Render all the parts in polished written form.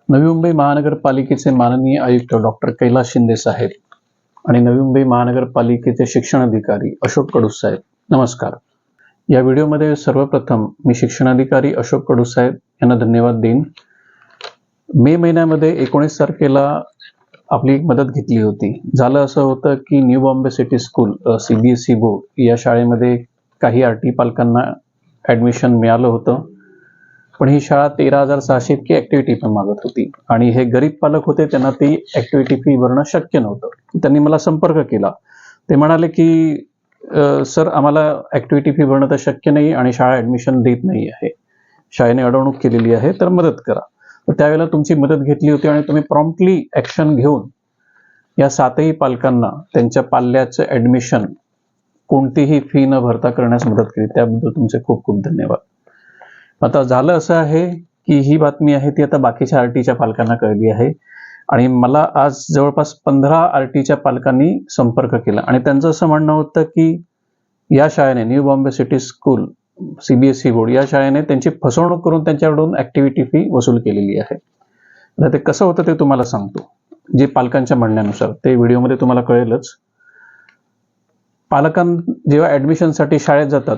नवी मुंबई महानगरपालिकेचे माननीय आयुक्त डॉक्टर कैलास शिंदे साहेब आणि नवी मुंबई महानगरपालिकेचे शिक्षण अधिकारी अशोक कडूस साहेब, नमस्कार. या व्हिडिओमध्ये सर्वप्रथम मी शिक्षणाधिकारी अशोक कडूस साहेब यांना धन्यवाद देईन. मे महिन्यामध्ये 19 तारखेला आपली एक मदत घेतली होती. झालं असं होतं की new Bombay city school CBSE board या शाळेमध्ये काही RT पालकांना ॲडमिशन मिळालं होतं, पण ही शाळा 13,600 इतकी ॲक्टिव्हिटी पण मागत होती आणि हे गरीब पालक होते, त्यांना ती ॲक्टिव्हिटी फी भरणं शक्य नव्हतं. त्यांनी मला संपर्क केला. ते म्हणाले की सर, आम्हाला ॲक्टिव्हिटी फी भरणं तर शक्य नाही आणि शाळा ॲडमिशन देत नाही आहे, शाळेने अडवणूक केलेली आहे, तर मदत करा. तर त्यावेळेला तुमची मदत घेतली होती आणि तुम्ही प्रॉम्प्टली ॲक्शन घेऊन या 7ही पालकांना त्यांच्या पाल्याचं ॲडमिशन कोणतीही फी न भरता करण्यास मदत केली. त्याबद्दल तुमचे खूप खूप धन्यवाद. आता झालं असं आहे की ही बातमी आहे ती आता बाकीच्या RTच्या पालकांना कळली आहे आणि मला आज जवळपास 15 RTच्या पालकांनी संपर्क केला आणि त्यांचं असं म्हणणं होतं की या शाळेने new Bombay city school CBSE board या शाळेने त्यांची फसवणूक करून त्यांच्याकडून ॲक्टिव्हिटी फी वसूल केलेली आहे. आता ते कसं होतं ते तुम्हाला सांगतो. जे पालकांच्या म्हणण्यानुसार ते व्हिडिओमध्ये तुम्हाला कळेलच. जेव्हा ॲडमिशनसाठी शाळेत जातात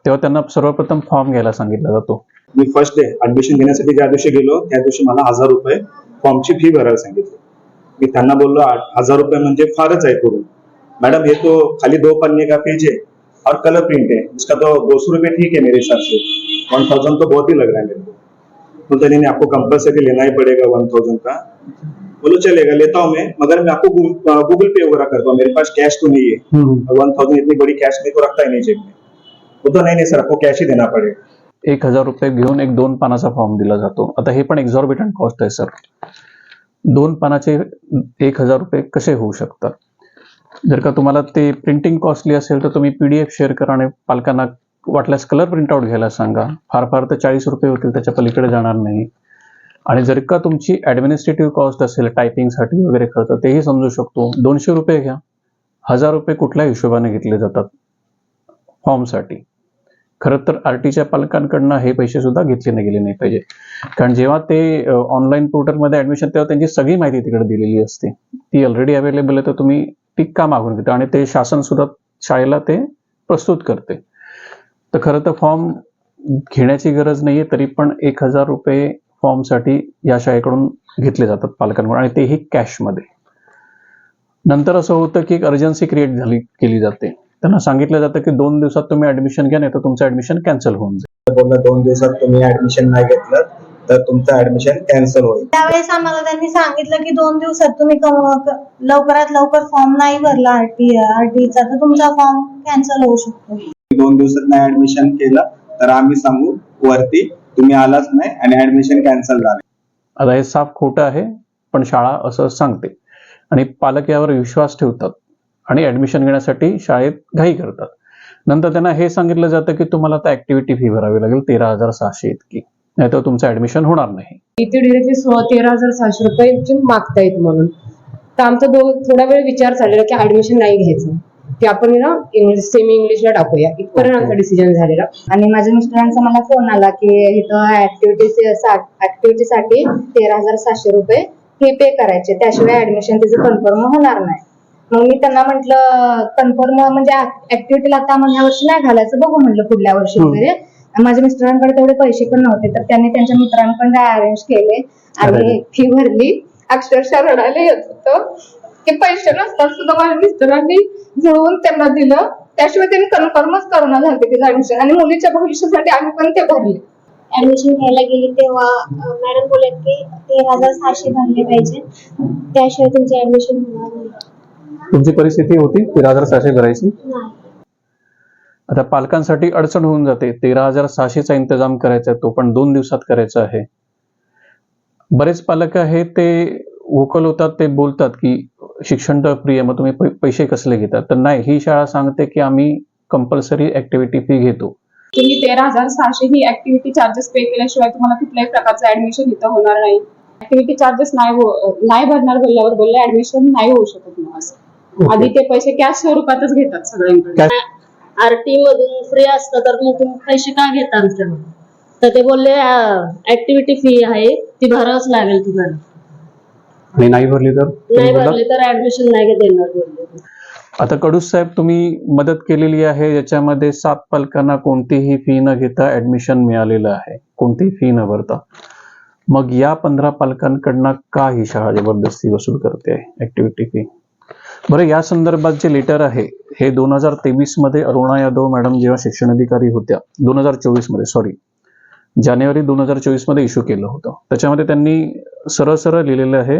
तेव्हा त्यांना सर्वप्रथम फॉर्म घ्यायला सांगितला जातो. मी फर्स्ट डे ऍडमिशन घेण्यासाठी ज्या दिवशी गेलो त्या दिवशी मला 1000 रुपये फॉर्मची फी भरायला सांगितली. मी त्यांना बोललो 1000 रुपये म्हणजे फारच आहे करून. मैडम ये तो खाली 2 पन्ने का पेज है और कलर प्रिंट है, इसका तो 200 रुपये ठीक है मेरे हिसाब से, 1000 तो बहुत ही लग रहा है मेरे को. तो कहने ने आपको कंपल्सरी लेना ही पड़ेगा 1000 का. बोलो चलेगा, लेता हूँ मैं, मगर मैं आपको गूगल पे वगैरह करता हूँ, मेरे पास कैश तो नहीं है. 1000 इतनी बड़ी कैश नहीं तो रखता ही नहीं जेब में. वो तो नहीं सर, आपको कैश ही देना पड़ेगा. 1000 रुपये घेऊन एक 2 पानाचा फॉर्म दिला जातो. आता हे पण एक्झॉर्बिटंट कॉस्ट आहे सर. 2 पानाचे 1000 रुपये कसे होऊ शकतात? जर का तुम्हाला ते प्रिंटिंग कॉस्टली असेल तर तुम्ही PDF शेअर करा आणि पालकांना वाटल्यास कलर प्रिंटआउट घ्यायला सांगा. फार फार तर 40 रुपये होतील, त्याच्या पलीकडे जाणार नाही. आणि जर का तुमची ॲडमिनिस्ट्रेटिव्ह कॉस्ट असेल, टायपिंगसाठी वगैरे खर्च, तेही समजू शकतो. 200 रुपये घ्या. 1000 रुपये कुठल्या हिशोबाने घेतले जातात फॉर्मसाठी? खरं तर RTच्या पालकांकडनं हे पैसे सुद्धा घेतले गेले नाही पाहिजे, कारण जेव्हा ते ऑनलाईन पोर्टलमध्ये ॲडमिशन तेव्हा त्यांची सगळी माहिती तिकडे दिलेली असते. ती ऑलरेडी अवेलेबल आहे, तर तुम्ही ती का मागून घेता? आणि ते शासन सुद्धा शाळेला ते प्रस्तुत करते. तर खरं तर फॉर्म घेण्याची गरज नाहीये, तरी पण 1000 रुपये फॉर्मसाठी या शाळेकडून घेतले जातात पालकांकडून आणि तेही कॅशमध्ये. नंतर असं होतं की एक अर्जन्सी क्रिएट केली जाते. त्यांना सांगितलं जातं की 2 दिवसात तुम्ही ऍडमिशन घ्या, नाही तर तुमचं ऍडमिशन कॅन्सल होऊन जाईल. बोलला 2 दिवसात तुम्ही ऍडमिशन नाही घेतलं तर तुमचं ऍडमिशन कॅन्सल होईल. त्यावेळेस आम्हाला त्यांनी सांगितलं की 2 दिवसात तुम्ही लवकरात लवकर फॉर्म नाही भरला RTचा तर तुमचा फॉर्म कॅन्सल होऊ शकतो. 2 दिवसात नाही ऍडमिशन केलं तर आम्ही सांगू वरती तुम्ही आलाच नाही आणि ऍडमिशन कॅन्सल झालं. आता हे साफ खोटं आहे, पण शाळा असं सांगते आणि पालक यावर विश्वास ठेवतात आणि ऍडमिशन घेण्यासाठी शाळेत घाई करतात. नंतर त्यांना हे सांगितलं जातं की तुम्हाला आता ऍक्टिव्हिटी फी भरावी लागेल 13,600 इतकी, नाही तर तुमचं ऍडमिशन होणार नाही. इथे डिरेक्टली 13,600 रुपये मागतायत म्हणून. तर आमचा थोडा वेळ विचार चाललेला की ऍडमिशन नाही घ्यायचं, की आपण ना सेमी इंग्लिशला टाकूया, इथपर्यंत आमचा डिसिजन झालेला. आणि माझ्या मिस्टरांचा मला फोन आला की इथं ऍक्टिव्हिटीसाठी 13,700 रुपये हे पे करायचे, त्याशिवाय ऍडमिशन त्याचं कन्फर्म होणार नाही. मग मी त्यांना म्हटलं कन्फर्म म्हणजे ऍक्टिव्हिटीला आता आम्हाला ह्या वर्षी नाही घालायचं, बघू म्हटलं पुढल्या वर्षी वगैरे. माझ्या मिस्टरांकडे तेवढे पैसे पण नव्हते, तर त्यांनी त्यांच्या मित्रांकडे अरेंज केले आणि फी भरली. अक्षरशः रडायला येत होतं की पैसे नसतात सुद्धा माझ्या मिस्टरांनी जुळवून त्यांना दिलं, त्याशिवाय त्यांनी कन्फर्मच करून झाले तिचं ऍडमिशन. आणि मुलीच्या भविष्यासाठी आम्ही पण ते भरले. ऍडमिशन घ्यायला गेली तेव्हा मॅडम बोलत की 13,600 भरले पाहिजे, त्याशिवाय तुमचे ऍडमिशन होणार नाही. तुमची परिस्थिती होती 13,600 भरायची. नाही. आता पालकांसाठी अडचण होऊन जाते. 13,600चा इंतजाम करायचा आहे, तो पण 2 दिवसात करायचा आहे. बरेच पालक आहेत ते वोकल होतात, ते बोलतात की शिक्षण तर फ्री आहे, मग तुम्ही पैसे कसले घेतात? तर नाही, ही शाळा सांगते की आम्ही कंपल्सरी ऍक्टिव्हिटी फी घेतो. तुम्ही 13,600 ही ऍक्टिव्हिटी चार्जेस पे केल्याशिवाय तुम्हाला कुठल्याही प्रकारचं ऍडमिशन इथं होणार नाही. ऍक्टिव्हिटी चार्जेस नाही भरणार बोलल्यावर बोलले ऍडमिशन नाही होऊ शकत मग असं. आधी ते पैसे कॅश स्वरूपातच घेतात सगळ्यांकडे. RT मधून फ्री असतं तर मग तुम्ही पैसे का घेता आमच्याकडून? तर ते बोलले ऍक्टिव्हिटी फी आहे ती भरावंच लागेल तुम्हाला, आणि नाही भरली तर नाही भरले तर ऍडमिशन नाही देणार बोलले. आता कडूस साहेब तुम्ही मदत केलेली आहे, याच्यामध्ये 7 पालकांना कोणतीही फी न घेता ऍडमिशन मिळालेलं आहे, कोणतीही फी न भरता. मग या 15 पालकांकडनं का ही शाळा जबरदस्ती वसूल करते आहे ऍक्टिव्हिटी फी? बरं, या संदर्भात जे लेटर आहे हे 2023 मध्ये अरुणा यादव मॅडम जेव्हा शिक्षण अधिकारी होत्या, 2024 मध्ये, सॉरी, जानेवारी 2024 मध्ये इश्यू केलं होतं. त्याच्यामध्ये त्यांनी सरळ सरळ लिहिलेलं आहे,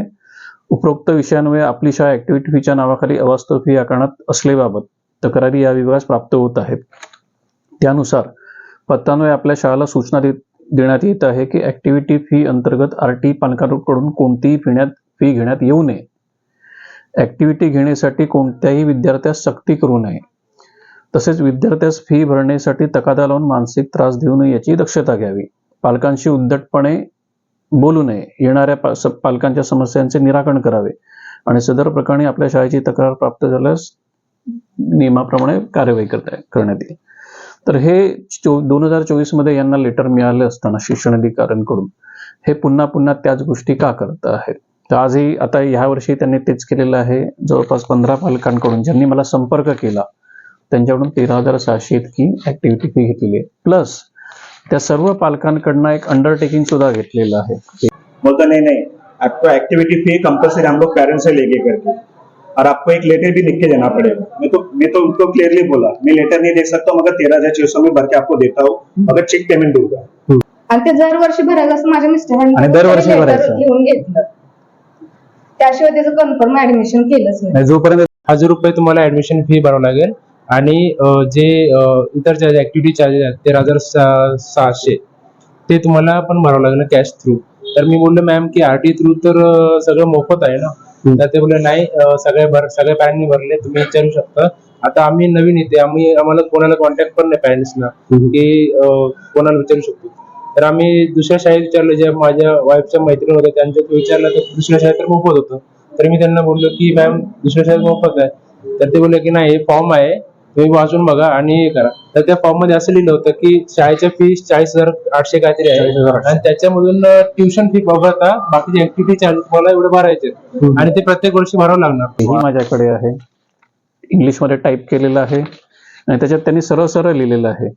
उपरोक्त विषयान्वये आपली शाळा ऍक्टिव्हिटी फीच्या नावाखाली अवास्तव फी आकारण्यात असल्याबाबत तक्रारी या विभागास प्राप्त होत आहेत. त्यानुसार पत्रान्वये आपल्या शाळेला सूचना देण्यात येत आहे की ऍक्टिव्हिटी फी अंतर्गत आरटी पालकांकडून कोणतीही फी घेण्यात येऊ नये. ऍक्टिव्हिटी घेण्यासाठी कोणत्याही विद्यार्थ्यास सक्ती करू नये. तसेच विद्यार्थ्यास फी भरण्यासाठी तगादा लावून मानसिक त्रास देऊ नये याची दक्षता घ्यावी. पालकांशी उद्धटपणे बोलू नये. येणाऱ्या पालकांच्या समस्यांचे निराकरण करावे आणि सदर प्रकरणी आपल्या शाळेची तक्रार प्राप्त झाल्यास नियमाप्रमाणे कार्यवाही करण्यात येईल. तर हे 2024 मध्ये यांना लेटर मिळालं असताना शिक्षण अधिकाऱ्यांकडून हे पुन्हा पुन्हा त्याच गोष्टी का करत आहेत? तर आजही आता ह्या वर्षी त्यांनी तेच केलेलं आहे. जवळपास 15 पालकांकडून ज्यांनी मला संपर्क केला त्यांच्याकडून 13,600 इतकी ऍक्टिव्हिटी फी घेतलेली आहे. प्लस त्या सर्व पालकांकडनं एक अंडरटेकिंग सुद्धा घेतलेलं आहे. बोलता नहीं, आपको एक्टिविटी फी कंपलसरी हम लोग पेरेंट्स से लेके करके, और आपको एक लेटर भी लिख के देना पड़ेगा. मैं तो उनको क्लियरली बोला, मैं लेटर नहीं दे सकता हूँ, मगर 13,600 में भर के आपको देता हूँ, मगर चेक पेमेंट दूंगा. आणि ते दरवर्षी भरायचं असं माझ्या आणि मिस्टरांनी दरवर्षी letter भरायचं. लिहून घेतलं. त्याशिवाय त्याचं कन्फर्म ऍडमिशन केलंच नाही. जोपर्यंत 1,000 रुपये तुम्हाला ऍडमिशन फी भरावं लागेल आणि जे इतर चार्ज ऍक्टिव्हिटी चार्जेस आहेत 13,600 ते तुम्हाला पण भरावं लागेल कॅश थ्रू. तर मी बोललो मॅम की आरटी थ्रू तर सगळं मोफत आहे ना. तर ते बोलले नाही, सगळ्या पॅरेंटनी भरले, तुम्ही विचारू शकता. आता आम्ही नवीन येते, आम्हाला कोणाला कॉन्टॅक्ट पण नाही पॅरेंट्सना की कोणाला विचारू शकतो. तर आम्ही दुसऱ्या शाळेत विचारलं, ज्या माझ्या वाईफच्या मैत्रीण होत्या त्यांच्यात विचारलं तर दुसऱ्या शाळेत तर मोफत होतं. तर मी त्यांना बोललो की मॅम दुसऱ्या शाळेत मोफत आहे. तर ते बोलले की नाही, हे फॉर्म आहे, तुम्ही वाचून बघा आणि हे करा. तर त्या फॉर्म मध्ये असं लिहिलं होतं की शाळेच्या फीस 40,800 काहीतरी आहे, आणि त्याच्यामधून ट्युशन फी वगळता बाकीचे ऍक्टिव्हिटी चार्ज तुम्हाला एवढे भरायचे आणि ते प्रत्येक वर्षी भरावं लागणार. ही माझ्याकडे आहे, इंग्लिशमध्ये टाईप केलेलं आहे आणि त्याच्यात त्यांनी सरळ सरळ लिहिलेलं आहे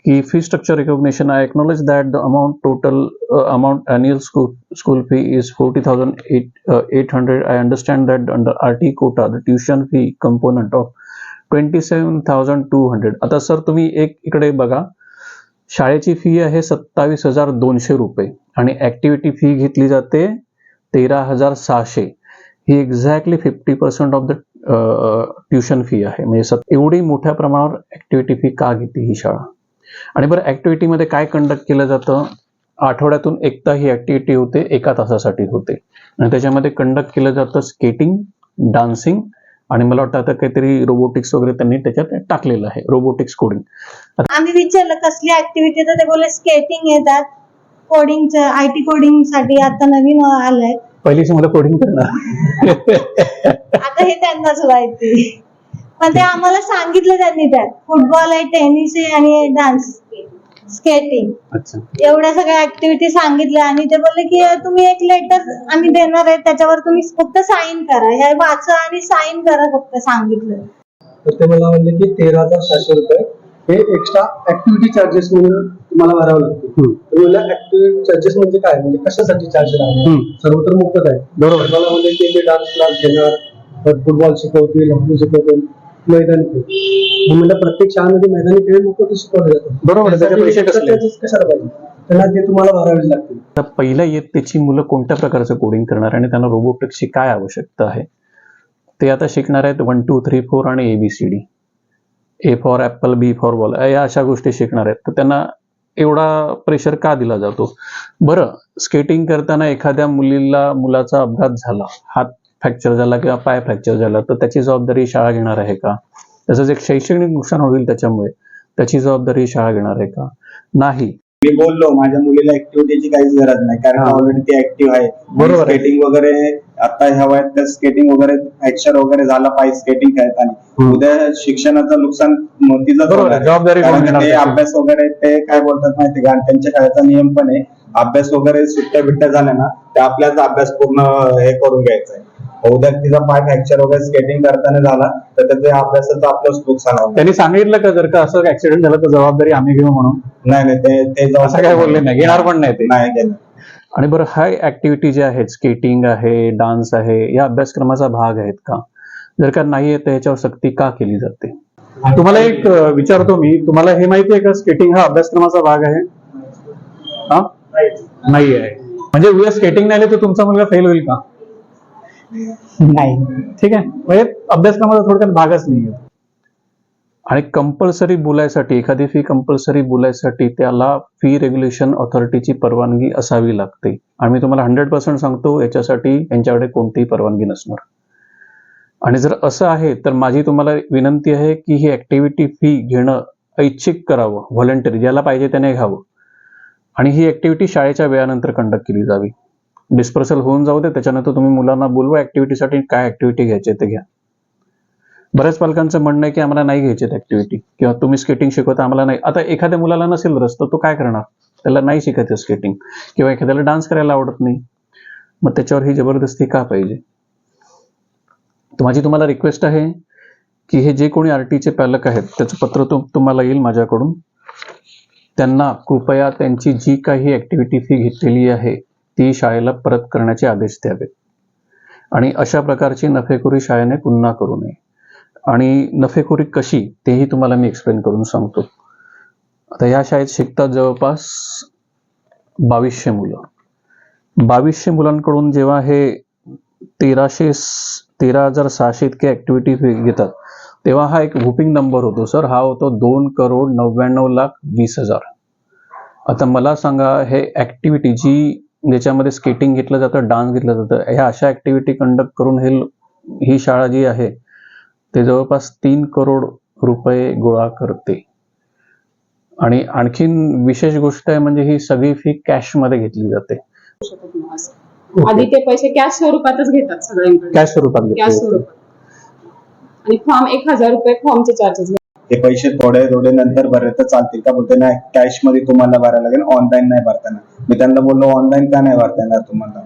की fee structure recognition, I acknowledge that the total amount annual school fee is 40,800. I understand that under RT quota the tuition fee component of 27,200. आता सर तुम्ही एक इकडे बघा, शाळेची फी आहे 27,200 रुपये आणि ऍक्टिव्हिटी फी घेतली जाते 13,600. ही exactly 50% of the tuition fee आहे. म्हणजे एवढी मोठ्या प्रमाणावर ऍक्टिव्हिटी फी का घेते ही शाळा? आणि बरं, ऍक्टिव्हिटीमध्ये काय कंडक्ट केलं जातं? आठवड्यातून एकदा ही ऍक्टिव्हिटी होते, 1 तासासाठी होते आणि त्याच्यामध्ये कंडक्ट केलं जातं स्केटिंग, डान्सिंग आणि मला वाटतं आता काहीतरी रोबोटिक्स वगैरे त्यांनी त्याच्यात टाकलेलं आहे, रोबोटिक्स कोडिंग. आम्ही विचारलं कसली ऍक्टिव्हिटी, तर ते बोलले स्केटिंग येतात, कोडिंगचं IT कोडिंग साठी आता नवीन आलंय. पहिलीच मला कोडिंग करणार. आता हे त्यांनाच माहिती, पण ते आम्हाला सांगितलं त्यांनी. त्यात फुटबॉल आहे, टेनिस आहे आणि डान्स, स्केटिंग, अच्छा, एवढ्या सगळ्या ऍक्टिव्हिटी सांगितल्या. आणि ते बोलले की तुम्ही एक लेटर आम्ही देणार आहे, त्याच्यावर तुम्ही फक्त साईन करा, हे वाचा आणि साईन करा, फक्त सांगितलं. तर ते मला म्हणले की 13,600 रुपये हे एक्स्ट्रा ऍक्टिव्हिटी चार्जेस म्हणून तुम्हाला भरावं लागतं. तर मला ऍक्टिव्हिटी चार्जेस म्हणजे काय, म्हणजे कशासाठी चार्जेस आहे? सर्व तर मोफत आहे. बरोबर. मला म्हणले की ते डान्स क्लास घेणार, फुटबॉल शिकवतील, हॉकी शिकवतील, मैदानी खेळ. म्हणजे प्रत्येक शाळेमध्ये मैदानी खेळ मोफत शिकवले जातात. बरोबर. त्याचे पैसे कसले? कशाला पाहिजे? त्यांना ते तुम्हाला भरावे लागतील. तर पहिल्या इयत्तेची मुलं कोणत्या प्रकारचं कोडिंग करणार आणि त्यांना रोबोटिक्सची काय आवश्यकता आहे ते आता शिकणार आहेत. 1 2 3 4 आणि ABCD, A for apple, B for ball, या अशा गोष्टी शिकणार आहेत. तर त्यांना एवढा प्रेशर का दिला जातो? बरं, स्केटिंग करताना एखाद्या मुलाचा अपघात झाला, हात फ्रॅक्चर झाला किंवा पाय फ्रॅक्चर झाला, तर त्याची जबाबदारी शाळा घेणार आहे का? तसंच एक शैक्षणिक नुकसान होईल त्याच्यामुळे, त्याची जबाबदारी शाळा घेणार आहे का? नाही. मी बोललो माझ्या मुलीला ऍक्टिव्हिटीची काहीच गरज नाही, कारण हा. ऑलरेडी ती ऍक्टिव्ह आहे. बरोबर आहे. स्केटिंग वगैरे आता ह्या वयात स्केटिंग वगैरे फ्रॅक्चर वगैरे झाला पाहिजे स्केटिंग खेळताना. उद्या शिक्षणाचं नुकसान तिचं बरोबर होणार आहे. आहे. जबाबदारी कोण कारण घेणार ते त्याची? अभ्यास वगैरे ते काय बोलतात माहिती का, आणि त्यांच्या शाळेचा नियम पण आहे, अभ्यास वगैरे सुट्ट्या बिट्ट्या झाल्या ना ते आपल्याच अभ्यास पूर्ण हे करून घ्यायचा आहे. उद्या तिचा पाय फ्रॅक्चर वगैरे स्केटिंग करताना झाला तर त्याच्या अभ्यासाचं आपलंच नुकसान होणार. त्यांनी सांगितलं का जर का असं ऍक्सिडेंट झालं तर जबाबदारी आम्ही घेऊ म्हणून? नाही नाही ते असं काय बोलले नाही, घेणार पण नाही ते. नाही घेणार. आणि बरं, हा ऍक्टिव्हिटी जे आहेत, स्केटिंग आहे, डान्स आहे, या अभ्यासक्रमाचा भाग आहेत का? जर का नाही आहे तर याच्यावर सक्ती का केली जाते? तुम्हाला एक विचारतो मी, तुम्हाला हे माहिती आहे का स्केटिंग हा अभ्यासक्रमाचा भाग आहे? हा, नाही आहे. म्हणजे उद्या स्केटिंग नाही आले तर तुमचा मुलगा फेल होईल का? नाही. ठीक आहे, म्हणजे अभ्यासक्रमाचा थोडक्यात भागच नाही आहे. आणि कंपल्सरी बोलायसाठी, एखादी फी कंपल्सरी बोलायसाठी त्याला फी रेग्युलेशन ऑथॉरिटीची परवानगी असावी लागते. आणि मी तुम्हाला 100% सांगतो, याच्यासाठी यांच्याकडे कोणतीही परवानगी नसणार. आणि जर असं आहे तर माझी तुम्हाला विनंती आहे की ही ऍक्टिव्हिटी फी घेणं ऐच्छिक करावं, व्हॉलंटरी, ज्याला पाहिजे त्याने घ्यावं. आणि ही ऍक्टिव्हिटी शाळेच्या वेळानंतर कंडक्ट केली जावी. डिस्पर्सल होऊन जाऊ दे, त्याच्यानंतर तुम्ही मुलांना बोलवा ऍक्टिव्हिटीसाठी, काय ऍक्टिव्हिटी घ्यायची ते घ्या. बऱ्याच पालकांचं म्हणणं आहे की आम्हाला नाही घ्यायची ऍक्टिव्हिटी, किंवा तुम्ही स्केटिंग शिकवता आम्हाला नाही. आता एखाद्या मुलाला नसेल रस तर तो काय करणार? त्याला नाही शिकायचं स्केटिंग, किंवा एखाद्याला डान्स करायला आवडत नाही, मग त्याच्यावर ही जबरदस्ती का पाहिजे? तर माझी तुम्हाला रिक्वेस्ट आहे की हे जे कोणी आरटीचे पालक आहेत त्याचं पत्र तुम्हाला येईल माझ्याकडून, त्यांना कृपया त्यांची जी काही ऍक्टिव्हिटी फी घेतलेली आहे ती शाळेला परत करण्याचे आदेश द्यावेत. आणि अशा प्रकारची नफेखोरी शाळेने पुन्हा करू नये. आणि नफेखोरी कशी तेही तुम्हाला मी एक्सप्लेन करून सांगतो. आता या शाळेत शिकतात जवळपास 2200 मुलं. 2200 मुलांकडून जेव्हा हे 13,600 इतके ऍक्टिव्हिटी फी घेतात तेव्हा हा एक व्हुपिंग नंबर होतो सर, हा होतो 2,99,20,000. आता मला सांगा, हे ऍक्टिव्हिटी ज्याच्यामध्ये स्केटिंग घेतलं जातं, डान्स घेतलं जातं, ह्या अशा ऍक्टिव्हिटी कंडक्ट करून ही शाळा जी आहे ते जवळपास 3 करोड रुपये गोळा करते. आणि आणखीन विशेष गोष्ट आहे म्हणजे ही सगळी फी कॅश मध्ये घेतली जाते. शकत नाही असं. आधी ते पैसे कॅश स्वरूपातच घेतात सगळ्यांकडे, कॅश स्वरूपात घेतली कॅश जाते. स्वरूपात. आणि फॉर्म 1,000 रुपये फॉर्मचे चार्जेस. ते पैसे थोडे थोडे नंतर भरले तर चालतील का? बोलते नाही, कॅश मध्ये तुम्हाला भरायला लागेल, ऑनलाईन नाही भरताना. मी त्यांना बोललो ऑनलाईन का नाही भरता येणार तुम्हाला?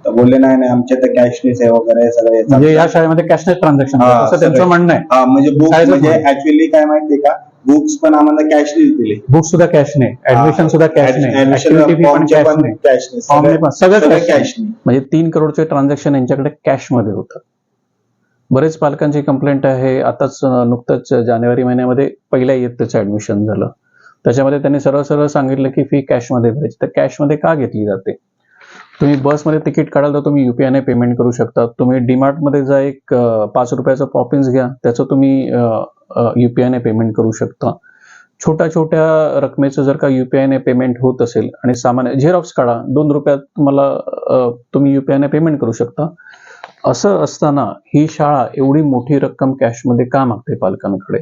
तर बोलले नाही नाही आमच्या तर कॅशनेस आहे वगैरे सगळे. म्हणजे या शाळेमध्ये कॅशलेस ट्रान्झॅक्शन असं त्यांचं म्हणणं आहे. हा, म्हणजे बुक शाळेचं म्हणजे म्हणणं. ऍक्च्युअली काय माहितीये का, बुक्स पण आम्हाला कॅशनेस दिले, बुक सुद्धा कॅशने, ऍडमिशन सुद्धा कॅशने, ऍक्टिव्हिटी फी पण कॅशने, कॅशनेस, फॉर्म पण सगळं कॅश. कॅशने. म्हणजे 3 करोडचे ट्रान्झॅक्शन यांच्याकडे कॅशमध्ये होतं. बरेच पालकांची कंप्लेंट आहे. आताच नुकतंच जानेवारी महिन्यामध्ये पहिल्या इयत्तेचं ऍडमिशन झालं, त्याच्यामध्ये त्यांनी सरळ सरळ सांगितलं की फी कॅशमध्ये भरायची. तर कॅशमध्ये का घेतली जाते? तुम्ही बसमध्ये तिकीट काढाल तर तुम्ही युपीआयने पेमेंट करू शकता. तुम्ही डीमार्टमध्ये जा, एक 5 रुपयाचं पॉपिन्स घ्या, त्याचं तुम्ही युपीआयने पेमेंट करू शकता. छोट्या छोट्या रकमेचं जर का युपीआयने पेमेंट होत असेल, आणि सामान्य झेरॉक्स काढा, 2 रुपयात तुम्ही युपीआयने पेमेंट करू शकता. असं असताना ही शाळा एवढी मोठी रक्कम कॅशमध्ये का मागते पालकांकडे?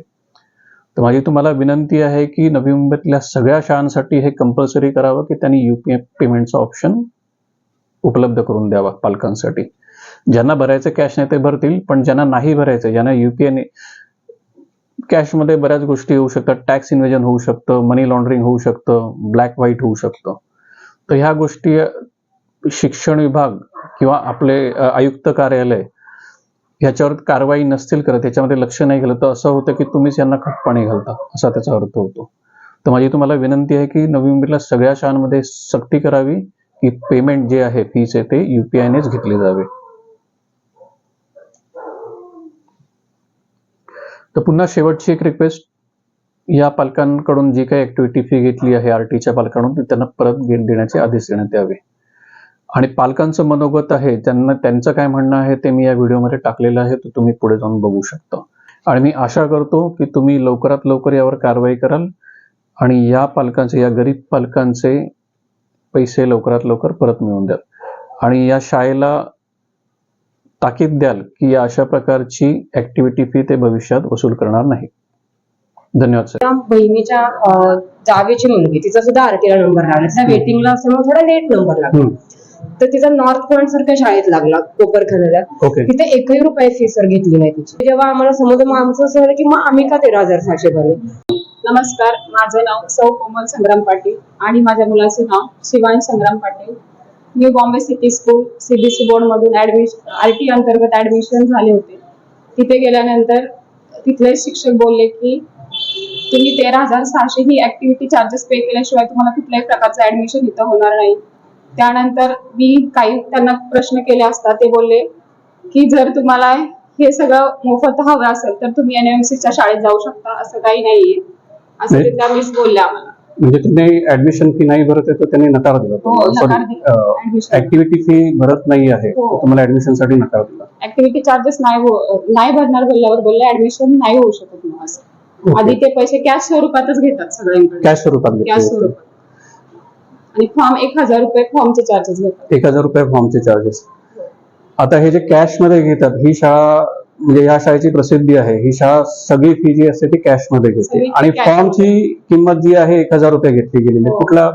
तर माझी तुम्हाला विनंती आहे की नवी मुंबईतल्या सगळ्या शाळांसाठी हे कंपल्सरी करावं की त्यांनी युपीआय पेमेंटचा ऑप्शन उपलब्ध करून द्यावा पालकांसाठी. ज्यांना भरायचं कॅश नाही ते भरतील, पण ज्यांना नाही भरायचं, ज्यांना युपीआयने, कॅशमध्ये बऱ्याच गोष्टी होऊ शकतात, टॅक्स इन्व्हेजन होऊ शकतं, मनी लॉन्ड्रिंग होऊ शकतं, ब्लॅक व्हाईट होऊ शकतं. तर ह्या गोष्टी शिक्षण विभाग किंवा आपले आयुक्त कार्यालय ह्याच्यावर कारवाई नसतील करत, त्याच्यामध्ये लक्ष नाही घालत, तर असं होतं की तुम्हीच यांना खतपाणी घालता, असा त्याचा अर्थ होतो. तर माझी तुम्हाला विनंती आहे की नवी मुंबईला सगळ्या शाळांमध्ये सक्ती करावी की पेमेंट जे आहे फीचे ते युपीआयनेच घेतले जावे. तर पुन्हा शेवटची एक रिक्वेस्ट, या पालकांकडून जी काही ऍक्टिव्हिटी फी घेतली आहे आरटीच्या पालकांकडून, ती त्यांना परत देण्याचे आदेश देण्यात यावे. आणि पालकांचं मनोगत आहे, त्यांचं काय म्हणणं आहे ते मी या व्हिडिओमध्ये टाकलेलं आहे, तर तुम्ही पुढे जाऊन बघू शकता. आणि मी आशा करतो की तुम्ही लवकरात लवकर यावर कारवाई कराल आणि या पालकांचे, या गरीब पालकांचे पैसे लवकरात लवकर परत मिळवून द्याल. आणि या शाळेला ताकीद द्याल की या अशा प्रकारची ऍक्टिव्हिटी फी ते भविष्यात वसूल करणार नाही. धन्यवाद सर. बहिणीच्या जावेची मुलगी, तिचा सुद्धा आरटीला नंबर लागला, तिचा वेटिंगला असल्यामुळे थोडा लेट नंबर लागला. तर तिचा नॉर्थ पॉइंट सारख्या शाळेत लागला कोपरखान्याला. ओके. तिथे 1ही रुपये फी सर घेतली नाही तिची. जेव्हा आम्हाला समजलं मग आमचं असं झालं की मग आम्ही का 13,600 भरले. नमस्कार, माझं नाव सौ कोमल संग्राम पाटील आणि माझ्या मुलाचं नाव Shivansh Sangram Patil. New Bombay city school CBSE board मधून आरटी अंतर्गत ऍडमिशन झाले होते. तिथे गेल्यानंतर तिथले शिक्षक बोलले की तुम्ही 13,600 ही ऍक्टिव्हिटी चार्जेस पे केल्याशिवाय तुम्हाला कुठल्याही प्रकारचं ऍडमिशन इथं होणार नाही. त्यानंतर मी काही त्यांना प्रश्न केले असता ते बोलले की जर तुम्हाला हे सगळं मोफत हवं असेल तर तुम्ही एनएमसीच्या शाळेत जाऊ शकता, असं काही नाहीये असं तिथल्या मिस बोलल्या आम्हाला. म्हणजे त्यांनी ऍडमिशन फी नाही भरत आहे तर त्यांनी नकार दिला. हो, नकार दिला. Admission. ऍक्टिव्हिटी फी भरत नाही आहे हो. तर तुम्हाला ऍडमिशन साठी नकार दिला. ऍक्टिव्हिटी चार्जेस नाही भरणार बोलल्यावर बोलले ऍडमिशन नाही होऊ शकत मग असं. Okay. आधी ते पैसे कॅश स्वरूपातच घेतात सगळ्यांकडे, कॅश स्वरूपात कॅश घेतले. स्वरूपात. आणि फॉर्म 1,000 रुपये फॉर्मचे चार्जेस घेतात. 1,000 रुपये फॉर्मचे चार्जेस. आता हे जे कॅश मध्ये घेतात, ही शाळा म्हणजे या शाळेची प्रसिद्धी आहे, ही शाळा सगळी फी जी असते ती कॅश मध्ये घेते सगळी आणि cash फॉर्मची किंमत जी आहे 1,000 रुपये घेतली गेलेली. हो. कुठला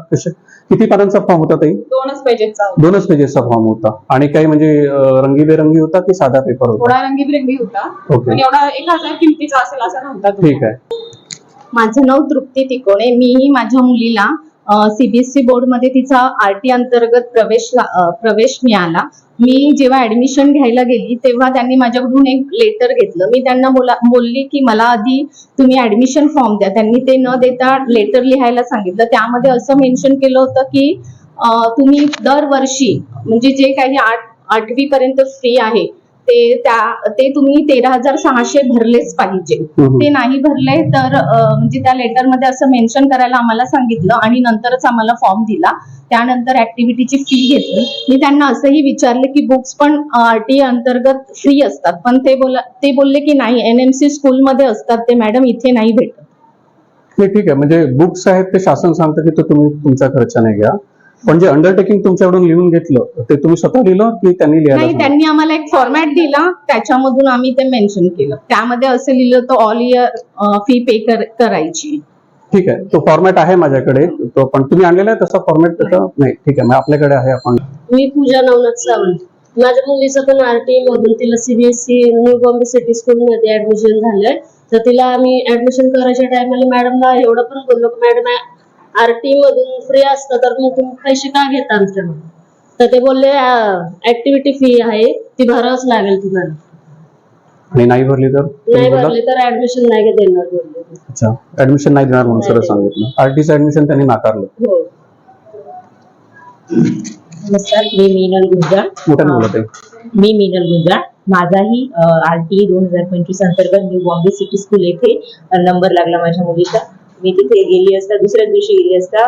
किती पानांचा फॉर्म होता ताई? 2च पेजेसचा होता. 2च पेजेसचा फॉर्म होता. आणि काही म्हणजे रंगीबेरंगी होता की साधा पेपर होता? थोडा रंगीबिरंगी होता ओके. पण एवढा 1,000 किमतीचा असेल असा नव्हता तो. ठीक आहे. माझं नाव तृप्ती तिकोणे. मीही माझ्या मुलीला सीबीएसई बोर्ड मध्ये तिचा आरटी अंतर्गत प्रवेश मिळाला. मी जेव्हा ऍडमिशन घ्यायला गेली तेव्हा त्यांनी माझ्याकडून एक लेटर घेतलं. मी त्यांना बोलली की मला आधी तुम्ही ऍडमिशन फॉर्म द्या. त्यांनी ते न देता लेटर लिहायला सांगितलं. त्यामध्ये असं मेन्शन केलं होतं की तुम्ही दरवर्षी म्हणजे जे काही 8वी पर्यंत फी आहे ते तुम्ही 13,600 भरलेच पाहिजे. ते नाही भरले तर म्हणजे त्या लेटर मध्ये असं मेन्शन करायला आम्हाला सांगितलं आणि नंतरच आम्हाला फॉर्म दिला. त्यानंतर ऍक्टिव्हिटीची फी घेतली. मी त्यांना असंही विचारले की बुक्स पण आरटी अंतर्गत फ्री असतात, पण ते बोलले की नाही, एनएमसी स्कूलमध्ये असतात ते मॅडम, इथे नाही भेटत. ठीक आहे. म्हणजे बुक्स आहेत ते शासन सांगतं की तो तुम्ही तुमच्या खर्चाने घ्या, पण जे अंडरटेकिंग तुमच्याकडून लिहून घेतलं ते तुम्ही स्वतः लिहिलं की त्यांनी नाही, लिहायला? त्यांनी आम्हाला एक फॉर्मॅट दिला, त्याच्यामधून आम्ही ते मेन्शन केलं. त्यामध्ये असं लिहिलं तर ऑल इयर फी पे करायची. ठीक आहे. तो फॉर्मॅट आहे माझ्याकडे, तो पण तुम्ही आणलेला आहे तसा फॉर्मॅट त्याचा? नाही, ठीक आहे. मग आपल्याकडे आहे. आपण मी पूजा नवनाथ सावंत. माझ्या मुलीचं पण आरटी मधून तिला CBSE new Bombay city school मध्ये ऍडमिशन झालंय. तर तिला आम्ही ऍडमिशन करायच्या टायमाला मॅडमला एवढं पण बोललो की मॅडम आरटी मधून फ्री असतं तर मग तुम्ही पैसे का घेता आमच्याकडून. तर ते बोलले ऍक्टिव्हिटी फी आहे ती भरावंच लागेल तुम्हाला. आणि नाही भरली तर? नाही भरले तर ऍडमिशन नाही देणार बोलले. अच्छा, ऍडमिशन नाही देणार म्हणून सरळ सांगितलं. आरटीचं ऍडमिशन त्यांनी नाकारलं. हो. नमस्कार, मी मीनल गुंजाळ. मोठ्याने बोलत आहे. मी मीनल गुंजाळ. माझाही आरटी 2025 अंतर्गत न्यू बॉम्बे सिटी स्कूल येथे नंबर लागला माझ्या मुलीचा. मी तिथे गेली असता, दुसऱ्याच दिवशी गेली असता,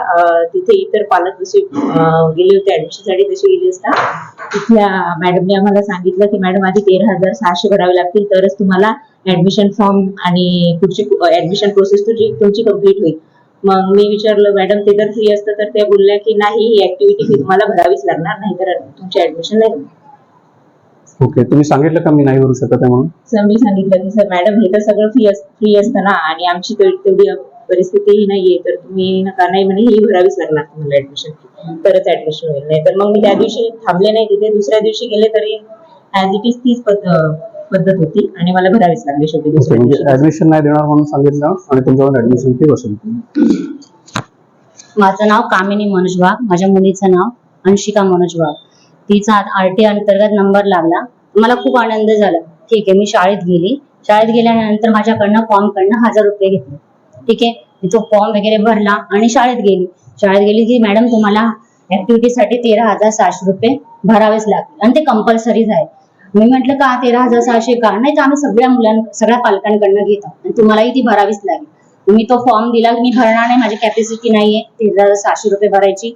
तिथे इतर पालक जसे गेले होते ऍडमिशन साठी तसे गेले असता तिथल्या मॅडमने आम्हाला सांगितलं की मॅडम आधी 13,600 भरावे लागतील तरच तुम्हाला ऍडमिशन फॉर्म आणि पुढची ऍडमिशन प्रोसेस तुमची कम्प्लीट होईल. मग मी विचारलं मॅडम ते जर फ्री असतं तर त्या बोलल्या की नाही, ही ऍक्टिव्हिटी फी तुम्हाला भरावीच लागणार, नाही तर तुमची ऍडमिशन नाही होणार. ओके. तुम्ही सांगितलं का मी नाही भरू शकत आहे म्हणून? सर मी सांगितलं की सर मॅडम हे तर सगळं फ्री असतं ना आणि आमची तेवढी परिस्थितीही नाहीये तर तुम्ही नका, नाही म्हणे ही भरावीच लागणार तुम्हाला ऍडमिशन फी तरच ऍडमिशन होईल. नाही तर मग मी त्या दिवशी थांबले नाही तिथे, दुसऱ्या दिवशी गेले तरी ऍज इट इज तीच पद्धत होती आणि मला भरावीच लागली शेवटी दुसऱ्या दिवशी. ऍडमिशन नाही देणार म्हणून सांगितलं आणि तुमच्याकडून ऍडमिशन फी वसूल केली. माझं नाव कामिनी मनोज वाघ. माझ्या मुलीचं नाव अंशिका मनोज वाघ. तिचा आरटी अंतर्गत नंबर लागला. मला खूप आनंद झाला. ठीक आहे, मी शाळेत गेली. शाळेत गेल्यानंतर माझ्याकडनं फॉर्म कडनं 1,000 रुपये घेतले. ठीक आहे, मी तो फॉर्म वगैरे भरला आणि शाळेत गेली की मॅडम तुम्हाला ऍक्टिव्हिटीसाठी 13,600 रुपये भरावेच लागतील आणि ते कंपल्सरीच आहे. मी म्हटलं का 13,600 का? नाही तर आम्ही सगळ्या पालकांकडनं घेतो आणि तुम्हालाही ती भरावीच लागेल. मी तो फॉर्म दिला, मी भरणार नाही, माझी कॅपॅसिटी नाहीये 13,600 रुपये भरायची.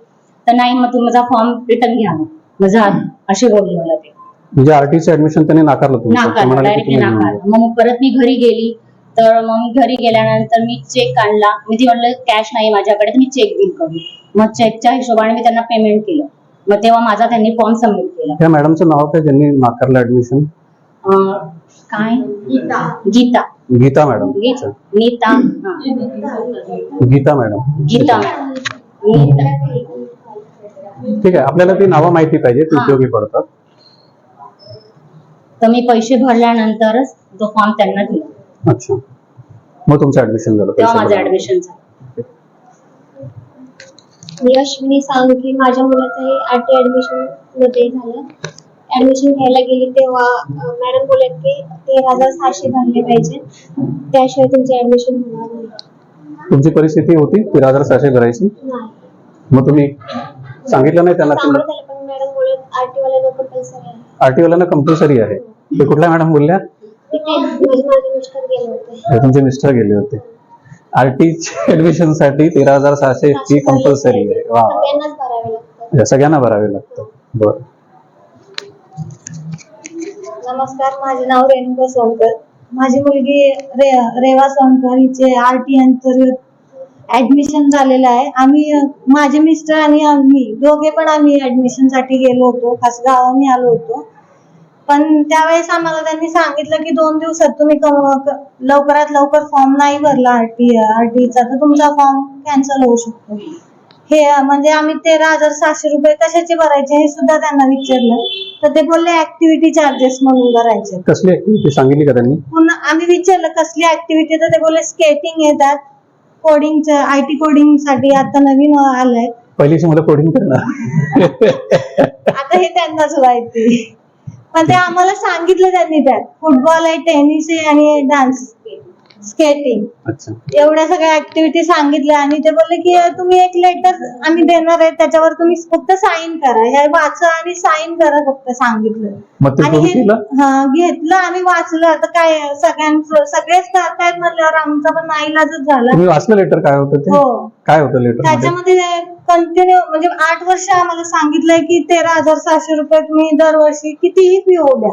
तर नाही, मग तुम्ही माझा फॉर्म रिटर्न घ्या. माझा असे बोलले मला ते. म्हणजे आरटीचं ऍडमिशन त्यांनी नाकारलं तुमचं? डायरेक्टली नाकारलं. मग परत मी घरी गेली. तर मग घरी गेल्यानंतर मी चेक आणला. मी ती म्हटलं कॅश नाही माझ्याकडे तर मी चेक बिल करू. मग चेकच्या हिशोबाने मी त्यांना पेमेंट केलं. मग तेव्हा माझा त्यांनी फॉर्म सबमिट केला. त्या मॅडमचं नाव काय ज्यांनी नाकारलं ऍडमिशन? काय गीता गीता मॅडम. अच्छा. नीता गीता मॅडम. गीता मॅडम नीता. ठीक आहे, आपल्याला ती नावं माहिती पाहिजे, ती हा. उपयोगी पडतात. तर मी पैसे भरल्यानंतरच तो फॉर्म त्यांना दिला, अच्छा, मग तुमचं ऍडमिशन झालं? तेव्हा पैसे माझं भरल्यावर. ऍडमिशन झालं. मी अश्विनी साळुंखे, माझ्या मुलाचं हे आरटी ऍडमिशन मध्ये झालं. ऍडमिशन घ्यायला गेली तेव्हा मॅडम बोलत की 13,600 भरले पाहिजे, त्याशिवाय तुमचे ऍडमिशन होणार नाही. तुमची परिस्थिती होती 13,600 भरायची? नाही मग तुम्ही सांगितलं नाही त्यांना? सांगत झालं पण मॅडम बोलत आरटी वाल्याला कंपल्सरी आहे. आरटी वाल्यांना कंपल्सरी आहे. ते कुठल्या मॅडम बोलल्या? तिथे माझे मिस्टर गेले होते. हे तुमचे मिस्टर गेले होते. आरटी ऍडमिशन साठी 13,600 फी कंपल्सरी आहे. वा वा. सगळ्यांनाच भरावे लागतात. सगळ्यांना भरावे लागतं. बरं. नमस्कार, माझे नाव रेणुका सोनकर. माझी मुलगी रेवा सोनकर हिचे आरटी अंतर्गत ऍडमिशन झालेलं आहे. आम्ही माझे मिस्टर आणि आम्ही दोघे पण आम्ही ऍडमिशन साठी गेलो होतो, खास गावाने आलो होतो. पण त्यावेळेस आम्हाला त्यांनी सांगितलं की 2 दिवसात तुम्ही लवकरात लवकर फॉर्म नाही भरला आरटीचा तर तुमचा फॉर्म कॅन्सल होऊ शकतो. हे म्हणजे आम्ही 13,600 रुपये कशाचे भरायचे हे सुद्धा त्यांना विचारलं तर ते बोलले ऍक्टिव्हिटी चार्जेस म्हणून भरायचे. कसली ऍक्टिव्हिटी सांगितली का त्यांनी? पुन्हा आम्ही विचारलं कसली ऍक्टिव्हिटी तर ते बोलले स्केटिंग येतात, कोडिंगचं आयटी कोडिंग साठी आता नवीन आलंय. पहिलीची मुलं कोडिंग करणार. आता हे त्यांनाच माहिती, पण ते आम्हाला सांगितलं त्यांनी त्यात फुटबॉल आहे, टेनिस आहे आणि डान्स स्केटिंग अच्छा. एवढ्या सगळ्या ऍक्टिव्हिटी सांगितल्या आणि ते बोलले की तुम्ही एक लेटर आम्ही देणार आहे त्याच्यावर तुम्ही फक्त साईन करा, हे वाचा आणि साईन करा फक्त सांगितलं. मग ते आणि तुम्ही हे केलं? घेतलं आम्ही वाचलं. आता काय सगळेच करतायत म्हणल्यावर आमचा पण नाईलाजच झाला. तुम्ही वाचलं लेटर? काय होतं ते? हो, काय होतं लेटर मध्ये? त्याच्यामध्ये कंटिन्यू म्हणजे 8 वर्ष आम्हाला सांगितलंय की 13,600 रुपये तुम्ही दरवर्षी कितीही फी होऊ द्या,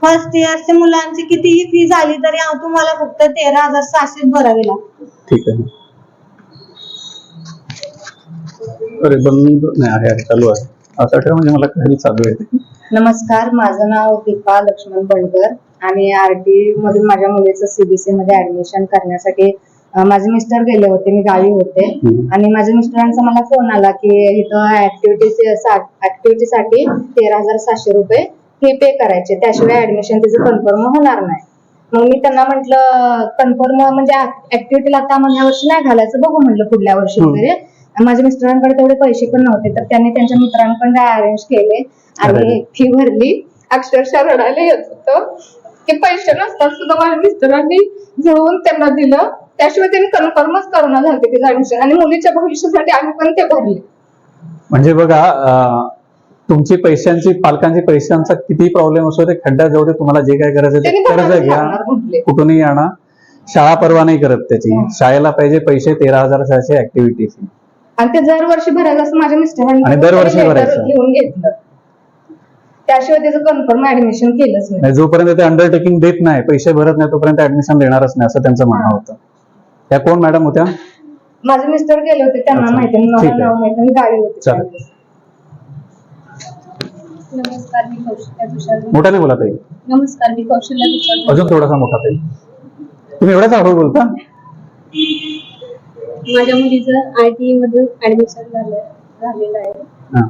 फर्स्ट इयरच्या मुलांची कितीही फी झाली तरी तुम्हाला फक्त 13,600 भरावे लागते. ठीक आहे. अरे बंद नाही आहे, चालू आहे. असं ठेवा म्हणजे मला काही चालू आहे. नमस्कार, माझं नाव दीपा लक्ष्मण बंडकर आणि आरटी मधून माझ्या मुलीचं सीबीएसई मध्ये ऍडमिशन करण्यासाठी माझे मिस्टर गेले होते, मी गावी होते आणि माझ्या मिस्टरांचा मला फोन आला की इथं ऍक्टिव्हिटीसाठी 13,600 रुपये फी पे करायचे, त्याशिवाय ऍडमिशन तिचं कन्फर्म होणार नाही. मग मी त्यांना म्हटलं कन्फर्म म्हणजे ऍक्टिव्हिटीला आता ह्या वर्षी नाही घालायचं, बघू म्हटलं पुढल्या वर्षी वगैरे. माझ्या मिस्टरांकडे तेवढे पैसे पण नव्हते तर त्यांनी त्यांच्या मित्रांकडे अरेंज केले आणि फी भरली. अक्षरशः रडायला येत होतं की पैसे नसतात सुद्धा माझ्या मिस्टरांनी जुळवून त्यांना दिलं, त्याशिवाय त्यांनी कन्फर्मच करून झाले तिचं ऍडमिशन आणि मुलीच्या भविष्यासाठी आम्ही पण ते भरले. म्हणजे बघा, तुमची पैशांची पालकांची पैशांचा किती प्रॉब्लेम असो, ते खड्ड्यात जाऊ दे, तुम्हाला जे काय करायचं ते कर्ज घ्या, कुठूनही आणा. शाळा परवा नाही करत त्याची, शाळेला पाहिजे पैसे 13,600 ऍक्टिव्हिटी फी आणि ते दरवर्षी भरायचं असं माझ्या मिस्टरांनी आणि दरवर्षी भरायचं घेऊन घेतलं, त्याशिवाय त्याचं कन्फर्म ऍडमिशन केलंच नाही. जोपर्यंत ते अंडरटेकिंग देत नाही, पैसे भरत नाही, तोपर्यंत ऍडमिशन देणारच नाही असं त्यांचं म्हणणं होतं. त्या कोण मॅडम होत्या? माझे मिस्टर गेले होते, त्यांना माहिती, ठीक आहे. नाव माहिती, मी गावी होते. चालेल. नमस्कार, मी कौशल्या तुषार. मोठ्याने बोला ताई. नमस्कार, मी कौशल्या तुषार. अजून थोडासा मोठा ताई. तुम्ही एवढाच हळू बोलता? माझ्या मुलीचं आयटी मधून ऍडमिशन झालेलं आहे. हा.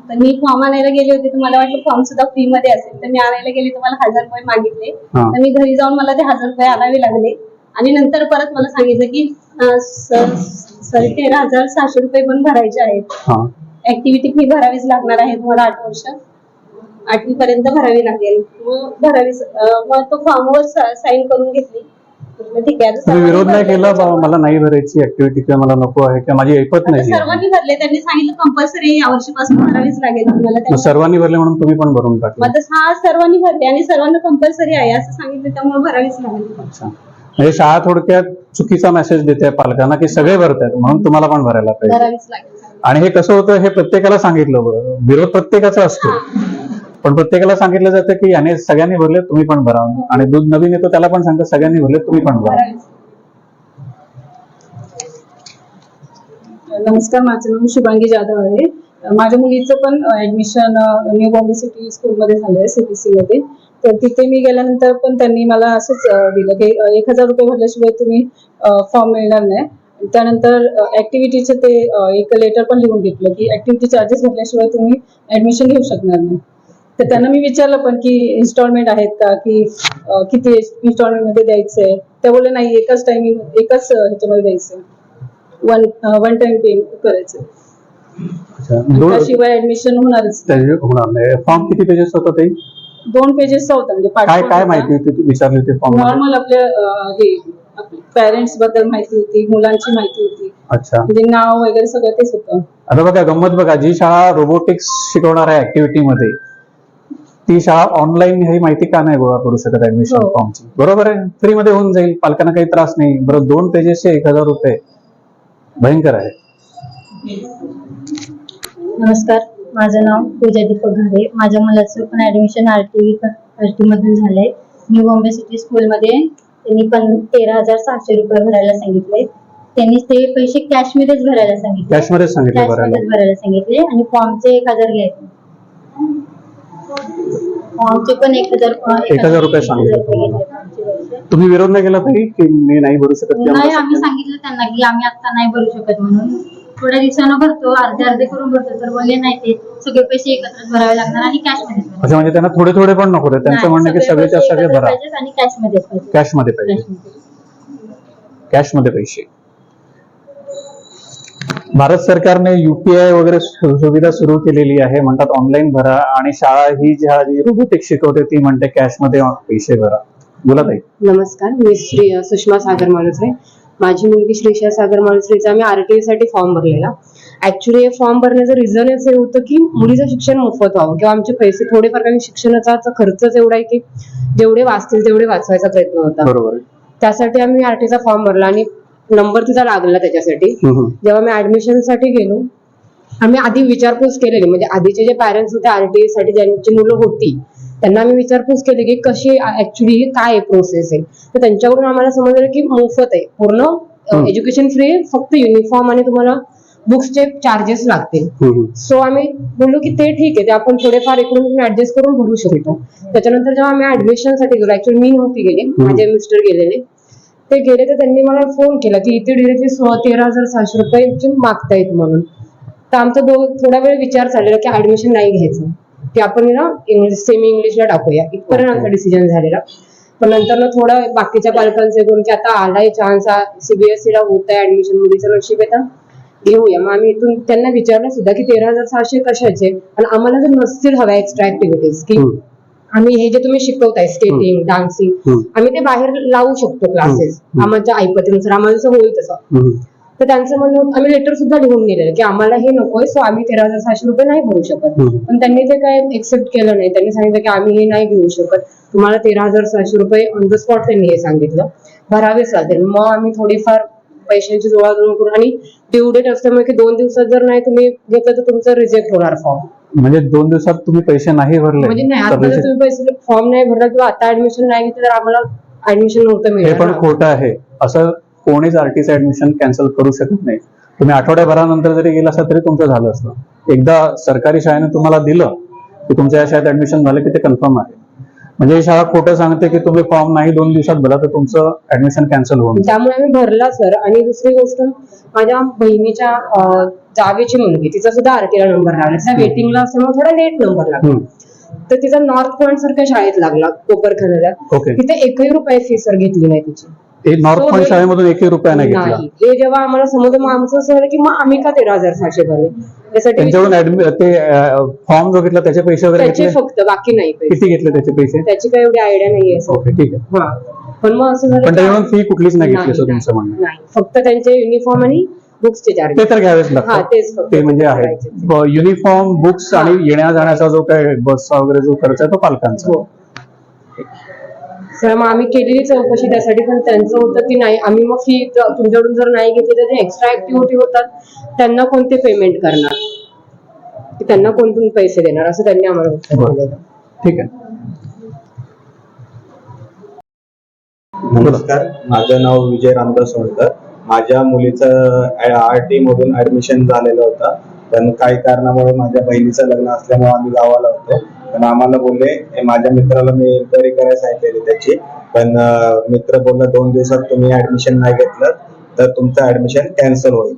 तर मी फॉर्म आणायला गेले होते तर मला वाटलं फॉर्म सुद्धा फ्री मध्ये असेल, तर मी आणायला गेले तर मला 1,000 रुपये मागितले. हा. तर मी घरी जाऊन मला ते 1,000 रुपये आणावे लागले आणि नंतर परत मला सांगितलं की सर 13,600 रुपये पण भरायचे आहेत. हा. ऍक्टिव्हिटी फी भरावीच लागणार आहे तुम्हाला 8 वर्ष, 8वी पर्यंत भरावी लागेल. मग मग तो फॉर्मवर साईन करून घेतली. ठीक आहे, तुम्ही विरोध नाही केला मला नाही भरायची ऍक्टिव्हिटी किंवा मला नको आहे किंवा माझी ऐपत नाही? सर्वांनी भरले, त्यांनी सांगितलं कंपल्सरी या वर्षीपासून भरावीच लागेल तुम्हाला. सर्वांनी भरले म्हणून तुम्ही पण भरून टाकले? हा, सर्वांनी भरले आणि सर्वांना कंपल्सरी आहे असं सांगितलं, त्यामुळे भरावीच लागेल. अच्छा, म्हणजे शाळा थोडक्यात चुकीचा मेसेज देते पालकांना की सगळे भरतात म्हणून तुम्हाला पण भरायला पाहिजे. भरावीच लागेल. आणि हे कसं होतं हे प्रत्येकाला सांगितलं, विरोध प्रत्येकाचा असतो, पण प्रत्येकाला सांगितलं जातं की याने सगळ्यांनी भरले तुम्ही पण भरा, आणि दूध नवीन येतो त्याला पण सांगतात सगळ्यांनी भरले तुम्ही पण भरा. नमस्कार, माझं नाव शुभांगी जाधव आहे. माझ्या मुलीचं पण ऍडमिशन न्यू बॉम्बे सिटी स्कूलमध्ये झालंय CBSE मध्ये. तर तिथे मी गेल्यानंतर पण त्यांनी मला असंच दिलं की 1000 रुपये भरल्याशिवाय तुम्ही फॉर्म मिळणार नाही. त्यानंतर ऍक्टिव्हिटीचं ते एक लेटर पण लिहून घेतलं की ऍक्टिव्हिटी चार्जेस भरल्याशिवाय तुम्ही ऍडमिशन घेऊ शकणार नाही. तर त्यांना मी विचारलं पण की इन्स्टॉलमेंट आहेत का, की किती इन्स्टॉलमेंट मध्ये द्यायचंय. त्या बोलले नाही, एकाच ह्याच्यामध्ये द्यायचंय, वन टाइम पे करायचं. त्याशिवाय ऍडमिशन होणारच होणार नाही. फॉर्म किती पेजेस होता ते? 2 पेजेसचा होता. म्हणजे काय काय माहिती होती विचारली होती फॉर्म? नॉर्मल आपल्या हे पॅरेंट्स बद्दल माहिती होती, मुलांची माहिती होती. अच्छा, म्हणजे नाव वगैरे सगळं तेच होतं. आता बघा गंमत बघा, जी शाळा रोबोटिक्स शिकवणार आहे ऍक्टिव्हिटी मध्ये, ती शाळा ऑनलाईन ही माहिती का नाही गोळा करू शकत ऍडमिशन फॉर्मची? बरोबर आहे, फ्री मध्ये होऊन जाईल, पालकांना काही त्रास नाही. बरं 2 पेजेसचे 1000 रुपये भयंकर आहे. नमस्कार, माझं नाव पूजा दीपक घारे. माझ्या मुलाचं पण ऍडमिशन RT मधून झालंय. न्यू बॉम्बे सिटी स्कूलमध्ये. त्यांनी पण 13,600 रुपये भरायला सांगितले. त्यांनी ते पैसे कॅशमध्येच भरायला सांगितले. कॅशमध्येच सांगितले भरायला सांगितले. आणि फॉर्मचे 1000 घ्यायचे. फॉर्मचे पण 1000 रुपये सांगितले. तुम्ही विरोध नाही केला तरी की मी नाही भरू शकत? नाही, आम्ही सांगितलं त्यांना की आम्ही आता नाही भरू शकत म्हणून, थोड्या दिवसानं भरतो, अर्धे करून भरतो. तर बोलले नाही, ते सगळे पैसे एकत्र भरावे लागणार आणि कॅशमध्ये. अच्छा, म्हणजे त्यांना थोडे थोडे पण नको, त्यांचं म्हणणं की सगळेच्या सगळे भरा, आणि कॅशमध्ये पाहिजे. कॅशमध्ये पाहिजे, कॅशमध्ये पैसे. भारत सरकारने UPI वगैरे सुविधा सुरू केलेली आहे. म्हणतात ऑनलाईन भरा, आणि शाळा ही जी रोबोटिक्स शिकवते ती म्हणते कॅशमध्ये पैसे भरा. बोला ताई. नमस्कार, मी सुषमा सागर मालुसरे. माझी मुलगी श्रीषा सागर मालुसरेचा आम्ही RTA साठी फॉर्म भरलेला. ऍक्च्युली हे फॉर्म भरण्याचं रिझन हे होतं की मुलीचं शिक्षण मोफत व्हावं, किंवा आमचे पैसे थोडेफार, कारण शिक्षणाचा खर्चच एवढा आहे की जेवढे वाचतील तेवढे वाचवायचा प्रयत्न होता. बरोबर. त्यासाठी आम्ही RTA फॉर्म भरला आणि नंबर तिचा लागला त्याच्यासाठी. जेव्हा मी ऍडमिशन साठी गेलो, आम्ही आधी विचारपूस केलेली, म्हणजे आधीचे जे पॅरेंट्स होते RTA साठी ज्यांची मुलं होती त्यांना आम्ही विचारपूस केली की कशी ऍक्च्युली काय प्रोसेस आहे. तर त्यांच्याकडून आम्हाला समजलं की मोफत आहे, पूर्ण एज्युकेशन फ्री, फक्त युनिफॉर्म आणि तुम्हाला बुक्सचे चार्जेस लागतील. सो आम्ही बोललो की ते ठीक आहे, ते आपण थोडेफार इकडून ऍडजस्ट करून भरू शकतो. त्याच्यानंतर जेव्हा आम्ही ऍडमिशन साठी गेलो, ऍक्च्युअली मी नव्हती गेली, माझे मिस्टर गेलेले. ते गेले तर त्यांनी मला फोन केला की इथे डिरेक्टली 13,600 रुपये मागतायत म्हणून. तर आमचा थोडा वेळ विचार चाललेला की ऍडमिशन नाही घ्यायचं, की आपण ना सेमी इंग्लिशला टाकूया, इथपर्यंत आमचा डिसिजन झालेला. पण नंतर थोडं बाकीच्या पालकांचे करून की आता आलाय चान्स, CBSE ला होत आहे ऍडमिशन, मुलीचं नशीब आहे, घेऊया. मग आम्ही इथून त्यांना विचारलं सुद्धा की 13,600 कशाचे, आणि आम्हाला जर नसतील हव्या एक्स्ट्रा ऍक्टिव्हिटीज, की आम्ही हे जे तुम्ही शिकवताय स्केटिंग, डान्सिंग, आम्ही ते बाहेर लावू शकतो क्लासेस आमच्या ऐपतीनुसार, आम्हाला जसं होईल तसं. तर त्यांचं म्हणणं, आम्ही लेटर सुद्धा लिहून दिलेलं की आम्हाला हे नकोय, सो आम्ही 13,600 रुपये नाही भरू शकत. पण त्यांनी ते काय एक्सेप्ट केलं नाही. त्यांनी सांगितलं की आम्ही हे नाही घेऊ शकत, तुम्हाला 13,600 रुपये ऑन द स्पॉट त्यांनी हे सांगितलं भरावेच लागेल. मग आम्ही थोडीफार पैशांची जुळवाजुळव करून, आणि ड्यू डेट असल्यामुळे की 2 दिवसात जर नाही तुम्ही घेतलं तर तुमचं रिजेक्ट होणार फॉर्म. म्हणजे 2 दिवसात तुम्ही पैसे नाही भरले, म्हणजे नाही, आता जर तुम्ही पैसे फॉर्म नाही भरला किंवा आता ऍडमिशन नाही घेतलं तर आम्हाला ऍडमिशन नव्हतं हे मिळणार. पण खोटं आहे. असं कोणीच RTचं ऍडमिशन कॅन्सल करू शकत नाही. तुम्ही आठवड्याभरानंतर जरी गेला असता तरी तुमचं झालं असतं. एकदा सरकारी शाळेने तुम्हाला दिलं की तुमच्या या शाळेत ऍडमिशन झालं की ते कन्फर्म आहे. म्हणजे ही शाळा खोटं सांगते की तुम्ही फॉर्म नाही 2 दिवसात भरला तर तुमचं ऍडमिशन कॅन्सल होऊन जाईल. त्यामुळे आम्ही भरला सर. आणि दुसरी गोष्ट, माझ्या बहिणीच्या जावेची मुलगी, तिचा सुद्धा RTA नंबर लागला, तिचा वेटिंगला असल्यामुळे थोडा लेट नंबर लागला. तर तिचा नॉर्थ पॉइंट सारख्या शाळेत लागला कोपरखान्याला. तिथे 1ही रुपये फी सर घेतली नाही तिची. नॉर्थ पॉइंट शाळेमध्ये 1ही रुपया नाही घेतला. हे जेव्हा आम्हाला समजलं, मग आमचं असं झालं की मग आम्ही का 13,600 भरले त्यासाठी. त्यांच्याकडून ते फॉर्म जो घेतला त्याचे पैसे वगैरे त्याचे फक्त, बाकी नाही पैसे. किती घेतले त्याचे पैसे? त्याची काही एवढी आयडिया नाहीये. ओके, ठीक आहे. हा, पण मग असं झालं, पण त्याच्याकडून फी कुठलीच नाही घेतली असं तुमचं म्हणणं? नाही, फक्त त्यांचे युनिफॉर्म आणि बुक्सचे चार्ज ते तर घ्यावेच हा, लागतात. तेच फक्त ते म्हणजे आहे युनिफॉर्म, बुक्स आणि येण्या जाण्याचा जो काय बसचा वगैरे जो खर्च आहे तो पालकांचा. सर मग आम्ही केलेली चौकशी त्यासाठी, पण त्यांचं होतं की नाही, आम्ही मग फी तुमच्याकडून जर नाही घेतली तर जे एक्स्ट्रा ऍक्टिव्हिटी होतात त्यांना कोणते पेमेंट करणार, त्यांना कोणतून पैसे देणार, असं त्यांनी आम्हाला उत्तर दिलेलं. ठीक आहे. नमस्कार, माझं नाव विजय रामदास सोनकर. माझ्या मुलीचं RT मधून ऍडमिशन झालेलं होतं, पण काही कारणामुळे माझ्या बहिणीचं लग्न असल्यामुळे आम्ही गावाला होतो. पण आम्हाला बोलले, माझ्या मित्राला मी इन्क्वायरी करायला सांगितलेली त्याची, पण मित्र बोलला 2 दिवसात तुम्ही ऍडमिशन नाही घेतलं तर तुमचं ऍडमिशन कॅन्सल होईल.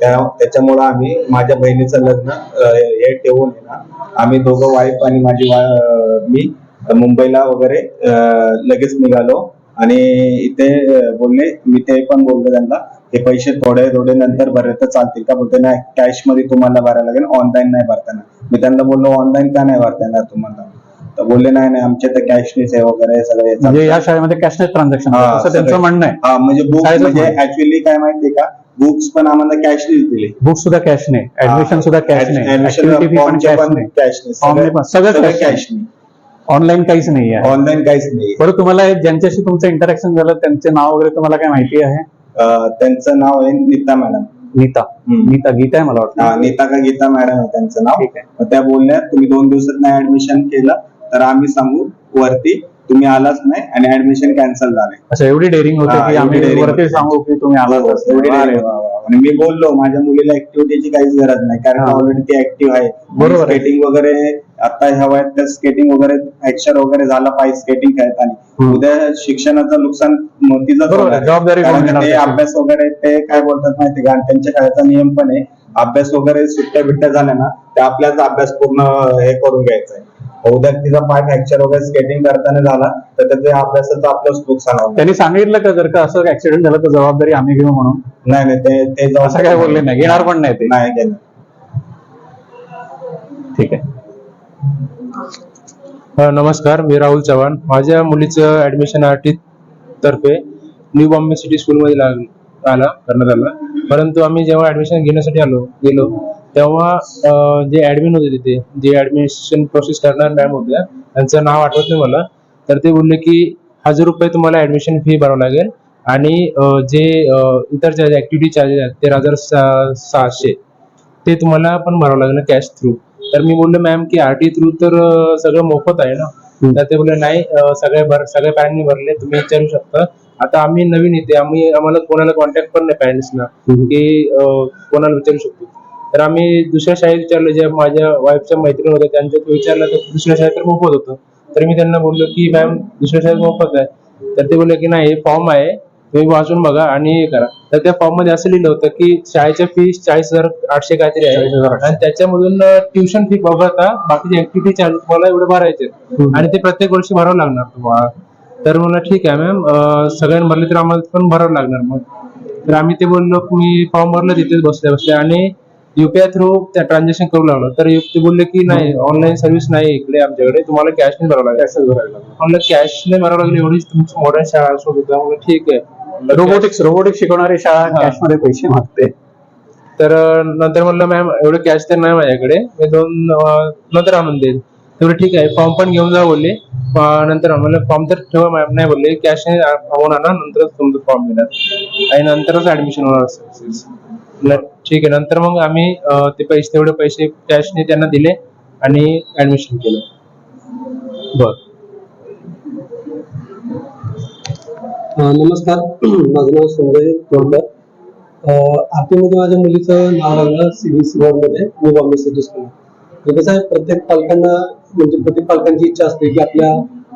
त्याच्यामुळे आम्ही माझ्या बहिणीचं लग्न हे ठेवून आम्ही दोघं, वाईफ आणि मी मुंबईला वगैरे लगेच निघालो. आणि इथे बोलले, मी ते पण बोललो त्यांना, हे पैसे थोडे नंतर भरले तर चालतील का? बोलते नाही, कॅश मध्ये तुम्हाला भरायला लागेल, ऑनलाईन नाही भरता येणार. मी त्यांना बोललो ऑनलाईन का नाही भरता येणार तुम्हाला? तर बोलले नाही आमच्या तर कॅशलेस आहे वगैरे सगळे. म्हणजे या शाळेमध्ये कॅशलेस ट्रान्झॅक्शन असं त्यांचं म्हणणं आहे. हा, म्हणजे बुक्स म्हणजे ऍक्च्युअली काय माहितीये का, बुक्स पण आम्हाला कॅशलेस दिले. बुक सुद्धा कॅश नाही, ऍडमिशन सुद्धा कॅश नाही, ऍक्टिव्हिटी फी पण कॅश नाही, सगळं कॅश नाही. ऑनलाईन काहीच नाही आहे. ऑनलाईन काहीच नाही. बरं, तुम्हाला ज्यांच्याशी तुमचं इंटरॅक्शन झालं त्यांचे नाव वगैरे तुम्हाला काय माहिती आहे? त्यांचं नाव आहे नीता मॅडम. गीता आहे मला वाटतं. नीता का गीता मॅडम आहे त्यांचं नाव. ठीक आहे. त्या बोलल्या तुम्ही 2 दिवसात नाही ऍडमिशन केलं तर आम्ही सांगू वरती तुम्ही आलाच नाही आणि ऍडमिशन कॅन्सल झाले. अच्छा, एवढी डेअरिंग होते की आम्ही daring वरती होते. सांगू की तुम्ही आलाच? एवढी daring. आणि मी बोललो माझ्या मुलीला ऍक्टिव्हिटीची काहीच गरज नाही, कारण ऑलरेडी ती ऍक्टिव्ह आहे. बरोबर. स्केटिंग वगैरे आता ह्या वयात तर स्केटिंग वगैरे फ्रॅक्चर वगैरे झाला पाहिजे स्केटिंग खेळताना. उद्या शिक्षणाचं नुकसान तिचं जबाबदारी कोण घेणार? ते अभ्यास वगैरे ते काय बोलतात माहिती का, त्यांच्या शाळेचा नियम पण आहे, अभ्यास वगैरे सुट्ट्या बिट्ट्या झाल्या ना ते आपल्याच अभ्यास पूर्ण हे करून घ्यायचा आहे. उद्या तिचा पाय फ्रॅक्चर वगैरे स्केटिंग करताना झाला तर त्याच्या अभ्यासाचं आपलंच नुकसान होतं. त्यांनी सांगितलं का जर का असं ऍक्सिडेंट झालं तर जबाबदारी आम्ही घेऊ म्हणून? नाही ते असं काय बोलले नाही, घेणार पण नाही ते? नाही घेणार. ठीक आहे. नमस्कार, मी राहुल चव्हाण. माझ्या मुलीचं ऍडमिशन आरटी तर्फे न्यू बॉम्बे सिटी स्कूलमध्ये करण्यात आला. परंतु आम्ही जेव्हा ऍडमिशन घेण्यासाठी गेलो तेव्हा जे ऍडमिन होते तिथे, जे ऍडमिशन प्रोसेस करणार मॅम होत्या, त्यांचं नाव आठवत नाही मला, तर ते बोलले की 1000 रुपये तुम्हाला ऍडमिशन फी भरावं लागेल आणि जे इतर जे ऍक्टिव्हिटी चार्जेस आहेत 13,600 ते तुम्हाला पण भरावं लागेल कॅश थ्रू. तर मी बोललो मॅम की आरटी थ्रू तर सगळं मोफत आहे ना? तर ते बोलले नाही, सगळ्या पॅरेंटनी भरले, तुम्ही विचारू शकता. आता आम्ही नवीन येते, आम्हाला कोणाला कॉन्टॅक्ट पण नाही पॅरेंट्सना की कोणाला विचारू शकतो. तर आम्ही दुसऱ्या शाळेत विचारलं, ज्या माझ्या वाईफच्या मैत्रीण होत्या त्यांच्यात विचारलं तर दुसऱ्या शाळेत तर मोफत होतं. तर मी त्यांना बोललो की मॅम दुसऱ्या शाळेत मोफत आहे. तर ते बोलले की नाही, हे फॉर्म आहे, तुम्ही वाचून बघा आणि हे करा. तर त्या फॉर्म मध्ये असं लिहिलं होतं की शाळेच्या फीस 40,800 काहीतरी आहे आणि त्याच्यामधून ट्युशन फी वगळता बाकीचे ऍक्टिव्हिटी चार्ज तुम्हाला एवढे भरायचे आणि ते प्रत्येक वर्षी भरावं लागणार तुम्हाला. तर मला ठीक आहे मॅम, सगळ्यांनी भरले तर आम्हाला पण भरावं लागणार. मग तर आम्ही ते बोललो, मी फॉर्म भरलं तिथेच बसल्या आणि युपीआय थ्रू त्या ट्रान्झॅक्शन करू लागलो. तर ते बोलले की नाही, ऑनलाईन सर्व्हिस नाही इकडे आमच्याकडे, तुम्हाला कॅश नाही भरावं लागेल. मला कॅश नाही भरावं लागेल, एवढीच तुमची मॉडर्न शाळा असो. त्यामुळे ठीक आहे. रोबोटिक्स शिकवणारी शाळा कॅश मध्ये पैसे मागते. तर नंतर म्हणलं मॅम एवढं कॅश तर नाही माझ्याकडे, मी 2 नंतर आणून देईल. तेवढं ठीक आहे, फॉर्म पण घेऊन जा बोलले. नंतर म्हणलं फॉर्म तर ठेवा मॅम, नाही बोलले कॅश नाही होऊन आणा, नंतरच तुमचं फॉर्म घेणार आणि नंतरच ऍडमिशन होणार. ठीक आहे. नंतर मग आम्ही तेवढे पैसे कॅशने त्यांना दिले आणि ऍडमिशन केलं. बर. नमस्कार, माझं नाव संजय तोडकर. आरटी मध्ये माझ्या मुलीचं नाव लागलं सीबीएसई बोर्ड मध्ये न्यू बॉम्बे सिटी स्कूल. कसं आहे, प्रत्येक पालकांची इच्छा असते की आपल्या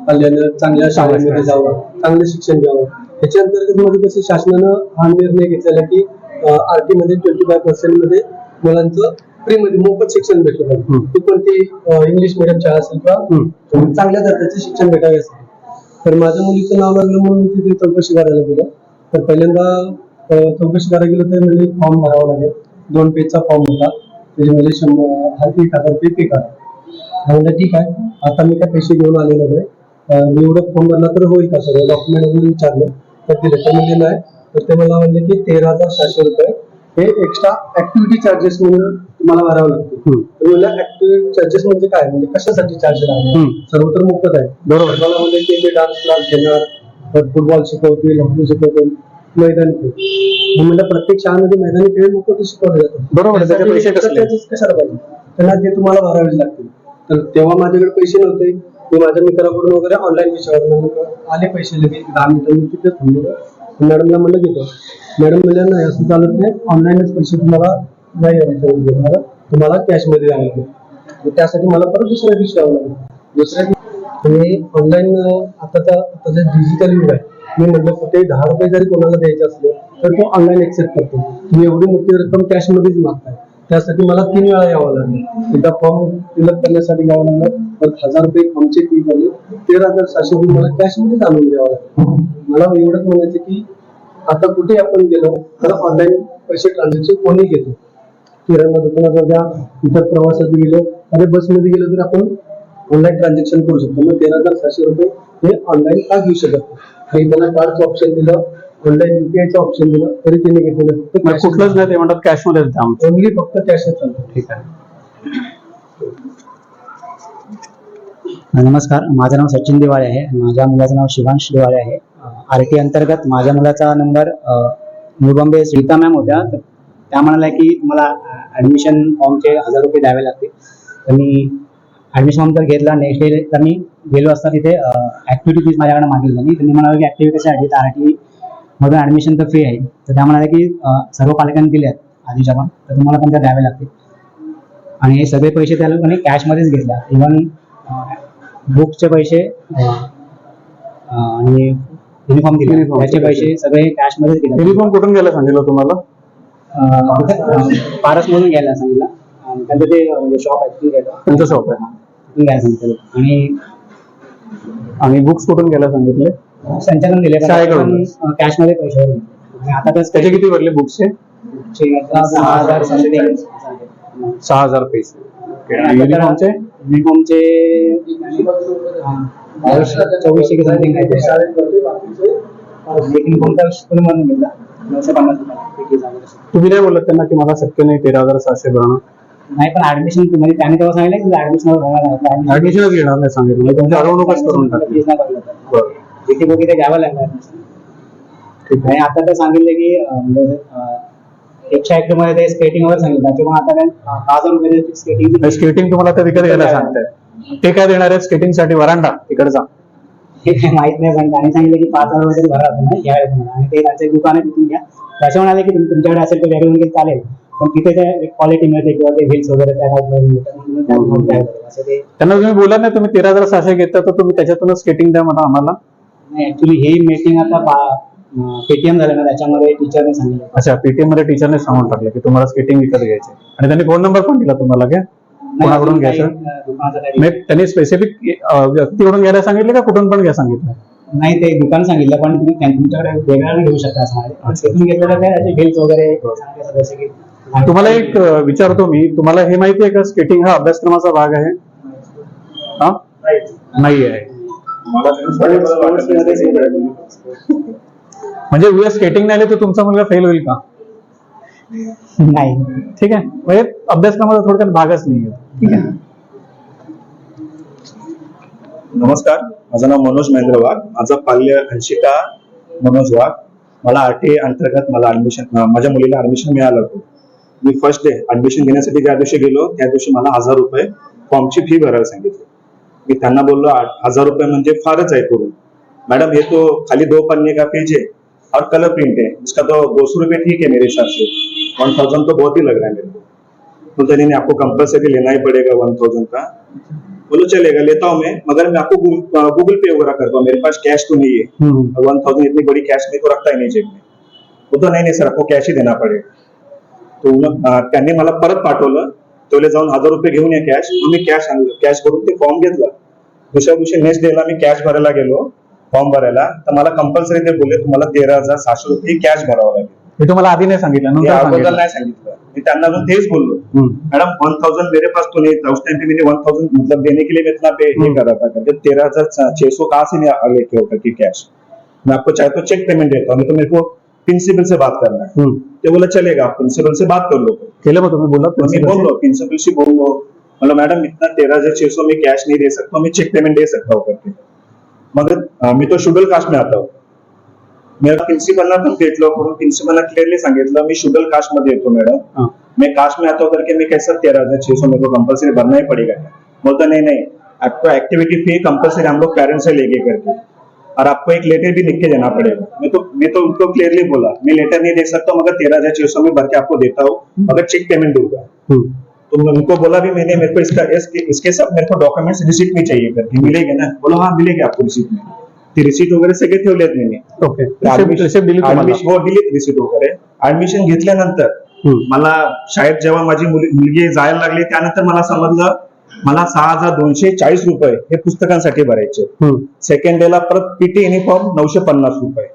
पाल्यानं चांगल्या शाळेमध्ये जावं, चांगलं शिक्षण घ्यावं. याच्या अंतर्गत मध्ये कसं शासनानं हा निर्णय घेतलेला की आरटी मध्ये 25% मध्ये मुलांचं फ्री मध्ये मोफत शिक्षण भेटलं पाहिजे. ती कोणती इंग्लिश मिडियम शाळा असेल किंवा चांगल्या दर्जाचे शिक्षण भेटावे असेल. तर माझ्या मुलीचं नाव लागलं म्हणून मी तिथे चौकशी करायला गेलो. तर पहिल्यांदा चौकशी करायला गेलो तर म्हणजे फॉर्म भरावा लागेल. 2 पेजचा फॉर्म होता, त्याच्यामध्ये 1,000 रुपये पे करा. म्हणलं ठीक आहे, आता मी काय पैसे घेऊन आलेलो नाही, मी एवढं फॉर्म भरला तर होईल का सगळं डॉक्युमेंट वगैरे विचारले. तर ते त्याच्यामध्ये नाही, तर ते मला म्हणले की 13,700 रुपये हे एक्स्ट्रा ऍक्टिव्हिटी चार्जेस म्हणून तुम्हाला भरावं लागतील. तर ऍक्टिव्हिटी चार्जेस म्हणजे काय, म्हणजे कशासाठी चार्जेस आहे? सर्व तर मुफ्त आहे. बरोबर. मला म्हणले की ते डान्स क्लास घेणार, फुटबॉल शिकवतील, हॉकी शिकवतील, मैदानी खेळ. म्हणजे प्रत्येक शाळेमध्ये मैदानी खेळ मुफ्त शिकवले जातात. बरोबर. कशाला पाहिजे, त्यांना ते तुम्हाला भरावेच लागतील. तर तेव्हा माझ्याकडे पैसे नव्हते, मी माझ्या मित्राकडून वगैरे ऑनलाईन विषयावर आले पैसे लगेच 10 मिनिटं मी तिथे थांबलो. मॅडमला म्हणलं घेतो. मॅडम म्हणल्या नाही, असं चालत नाही, ऑनलाईनच पैसे तुम्हाला नाही आमच्याकडून घेणार, तुम्हाला कॅशमध्ये द्यावं लागेल. त्यासाठी मला परत दुसऱ्या दिवशी द्यावं लागेल. दुसऱ्या दिवशी ऑनलाईन आता जे डिजिटल युग आहे, मी म्हटलं कुठे 10 रुपये जरी कोणाला द्यायचे असले तर तो ऑनलाईन एक्सेप्ट करतो. तुम्ही एवढी मोठी रक्कम कॅशमध्येच मागताय, त्यासाठी मला 3 वेळा यावं लागलं. एकदा फॉर्म फिलअप करण्यासाठी यावं लागलं, तर 1000 रुपये फॉर्मचे फी भरले, 13,700 रुपये मला कॅशमध्येच आणून द्यावं लागलं. मला एवढंच म्हणायचं की आता कुठे आपण गेलो तर ऑनलाईन पैसे ट्रान्झॅक्शन कोणी घेतो. किराणा दुकानात द्या, इतर प्रवासात गेलो, अरे बसमध्ये गेलो तर आपण ऑनलाईन ट्रान्झॅक्शन करू शकतो. मग 13,700 रुपये हे ऑनलाईन का घेऊ शकत नाही. त्यांना कार्डचं ऑप्शन दिलं, ऑनलाईन युपीआयचं ऑप्शन दिलं, तरी त्यांनी घेतलेलं कुठलंच नाही, ते म्हणतात कॅशमध्येच द्या. ओनली फक्त कॅशच चालतं. ठीक आहे. नमस्कार, माझं नाव सचिन दिवाळे आहे. माझ्या मुलाचं नाव शिवांश दिवाळे आहे. आरटी अंतर्गत माझ्या मुलाचा number new Bombay Shrita ma'am होत्या, तर त्या म्हणाल्या की तुम्हाला ॲडमिशन फॉर्मचे 1000 रुपये द्यावे लागतील. तर मी ॲडमिशन फॉर्म तर घेतला. नेक्स्ट डे तर मी गेलो असता तिथे ॲक्टिव्हिटी फीज माझ्याकडे मागितली नाही. त्यांनी म्हणाले की ॲक्टिव्हिटी कशासाठी, तर आरटी मधून ॲडमिशन तर फ्री आहे. तर त्या म्हणाल्या की सर्व पालकांनी दिले आहेत आधीच्या पण, तर तुम्हाला पण त्या द्यावे लागतील. आणि हे सगळे पैसे त्या लोकांनी कॅशमध्येच घेतला. इव्हन बुकचे पैसे आणि युनिफॉर्म दिले, त्याचे पैसे सगळे कॅशमध्येच दिले. युनिफॉर्म कुठून घ्यायला सांगितलं तुम्हाला? पारसमधून घ्यायला सांगितलं. त्यांचं ते म्हणजे शॉप आहे, तुमचं शॉप आहे, तिथून घ्यायला सांगितलं. आणि बुक्स कुठून घ्यायला सांगितले? संचालन दिले, शाळेकडून कॅशमध्ये पैसे भरले. आता तर त्याचे किती भरले बुक्सचे? 6,000 समथिंग. 6,000 पैसे. युनिफॉर्मचे 2400 की समथिंग आहे. युनिफॉर्मचा स्कूलमधून घेतला 950 रुपये. तुम्ही नाही बोलत त्यांना की मला शक्य नाही 13,700 भरणं? नाही, पण ऍडमिशन म्हणजे त्याने तेव्हा सांगितलं की ऍडमिशन ऍडमिशनच घेणार नाही सांगितलं, तुमची अडवणूकच करून टाकली. जिथे बघी ते घ्यावं लागणार. आणि आता तर सांगितलं की म्हणजे 108 मध्ये ते स्केटिंग वगैरे सांगितलं, त्याच्यामुळे आता काय 1000 रुपये स्केटिंग तुम्हाला ते विकत घ्यायला सांगताय. ते काय देणार आहे स्केटिंग साठी? वरांडा तिकडचा हे काय माहित नाही, पण त्याने सांगितलं की 5,000 रुपये भरा तुम्हाला घ्यायला तुम्हाला. आणि ते त्यांचं दुकान आहे, तिथून घ्या. त्याचे म्हणाले की तुमच्याकडे असेल तर वेगळं चालेल, पण तिथे ते क्वालिटी मिळते किंवा ते हिल्स वगैरे त्या टाईप असं ते. त्यांना तुम्ही बोला नाही तुम्ही 13,700 घेता, तर तुम्ही त्याच्यातूनच स्केटिंग द्या म्हणा आम्हाला. नाही, ऍक्च्युली ही मीटिंग आता पेटीएम झालं ना, त्याच्यामध्ये टीचरने सांगितलं. अच्छा, पेटीएम मध्ये टीचरने सांगून टाकलं की तुम्हाला स्केटिंग विकत घ्यायचे, आणि त्यांनी फोन नंबर पण दिला तुम्हाला काय कोणाकडून घ्यायचं? त्यांनी स्पेसिफिक व्यक्तीकडून घ्यायला सांगितलं का कुठून पण घ्या सांगितलं? नाही, ते दुकान सांगितलं, पण तुम्ही तुमच्याकडे वेगळं घेऊ शकता असं म्हणजे. तिथून घेतलेलं काय त्याचे बिल्स वगैरे जसे की. तुम्हाला एक विचारतो मी, तुम्हाला हे माहिती आहे का स्केटिंग हा अभ्यासक्रमाचा भाग आहे? हा नाही आहे. म्हणजे उद्या स्केटिंग नाही आले तर तुमचा मुलगा फेल होईल का? नाही. ठीक आहे, म्हणजे अभ्यासक्रमाचा थोडक्यात भागच नाही आहे. ठीक आहे. नमस्कार, माझं नाव मनोज महेंद्र वाघ. माझा पाल्य अंशिका मनोज वाघ. मला आरटीए अंतर्गत मला माझ्या मुलीला ऍडमिशन मिळालं होतं. मी फर्स्ट डे ऍडमिशन घेण्यासाठी ज्या दिवशी गेलो त्या दिवशी मला 1000 रुपये फॉर्मची फी भरायला सांगितली. मी त्यांना बोललो 1000 रुपये म्हणजे फारच आहे करून. मैडम ये तो खाली 2 पन्ने का पेज है और कलर प्रिंट है, इसका तो 200 रुपये ठीक है मेरे हिसाब से, 1000 तो बहुत ही लग रहा है मेरे को. तो नहीं आपको कंपल्सरी लेना ही पड़ेगा 1000 का. बोलो चलेगा, लेता हूँ मैं, मगर मैं आपको गूगल पे वगैरह करता हूँ, मेरे पास कैश तो नहीं है. 1000 इतनी बड़ी कैश में तो रखता ही नहीं जेब में. वो तो नहीं सर, आपको कैश ही देना पड़ेगा. तो त्यांनी मला परत पाठवलं, तेवढे जाऊन 1000 रुपये घेऊन या कॅश. मी कॅश आणलं, कॅश करून ते फॉर्म घेतला. दुसऱ्या दिवशी नेक्स्ट डेला मी कॅश भरायला गेलो फॉर्म भरायला, तर मला कंपल्सरी ते बोलले तुम्हाला 13,700 रुपये कॅश भरावं लागेल. हे तुम्हाला आधी नाही सांगितलं? अगोदर नाही सांगितलं. मी त्यांना अजून तेच बोललो, मैडम 1000 मेरे पास तो नहीं था उस टाइम पे, मैंने 1000 मतलब देने के लिए मैं इतना पे नहीं कर रहा था, करके 13,600 कहाँ से नहीं लेके होता कि कैश. मैं आपको चाहे तो चेक पेमेंट देता हूँ, तो मेरे को प्रिंसिपल से बात करना है. ते बोला चलेगा, आप प्रिंसिपल से बात कर लो. केलं मग तुम्ही? बोला मैं बोल लो प्रिंसिपल से बोल लो, मतलब मैडम इतना 13,600 में कैश नहीं दे सकता, मैं चेक पेमेंट दे सकता हूँ करके. मगर मी तो शेड्यूल कास्ट में आता हूँ. मेरा प्रिन्सिपलला पण भेटलो, करून प्रिन्सिपलला क्लियरली सांगितलं मी शेड्यूल कास्ट मध्ये येतो मॅडम, मैं कास्ट में आता हूँ करके मैं कैसा 13,600 मेरे को कंपल्सरी भरना ही पड़ेगा. बोलता नहीं आपको एक्टिविटी फी कंपल्सरी हम लोग पेरेंट्स से लेके करके. और आपको एक लेटर भी लिख के देना पड़ेगा। मैं तो उनको क्लियरली बोला मैं लेटर नहीं दे सकता हूँ, मगर 13,600 में भर के आपको देता हूँ, मगर चेक पेमेंट दूंगा। तो मैं उनको बोला भी मैंने, मेरे को इसके सब मेरे को डॉक्यूमेंट्स रिसीट में चाहिए करके, मिलेगा ना? बोलो हाँ मिलेगा आपको रिसीट में। ती रिसीट वगैरे सगळे ठेवलेत मी। ओके हो दिलीत रिसीट वगैरे। ऍडमिशन घेतल्यानंतर मला शाळेत जेव्हा माझी मुलगी जायला लागली त्यानंतर मला समजलं मला 6,240 रुपये हे पुस्तकांसाठी भरायचे। सेकंड डेला परत पीटी युनिफॉर्म 950 रुपये।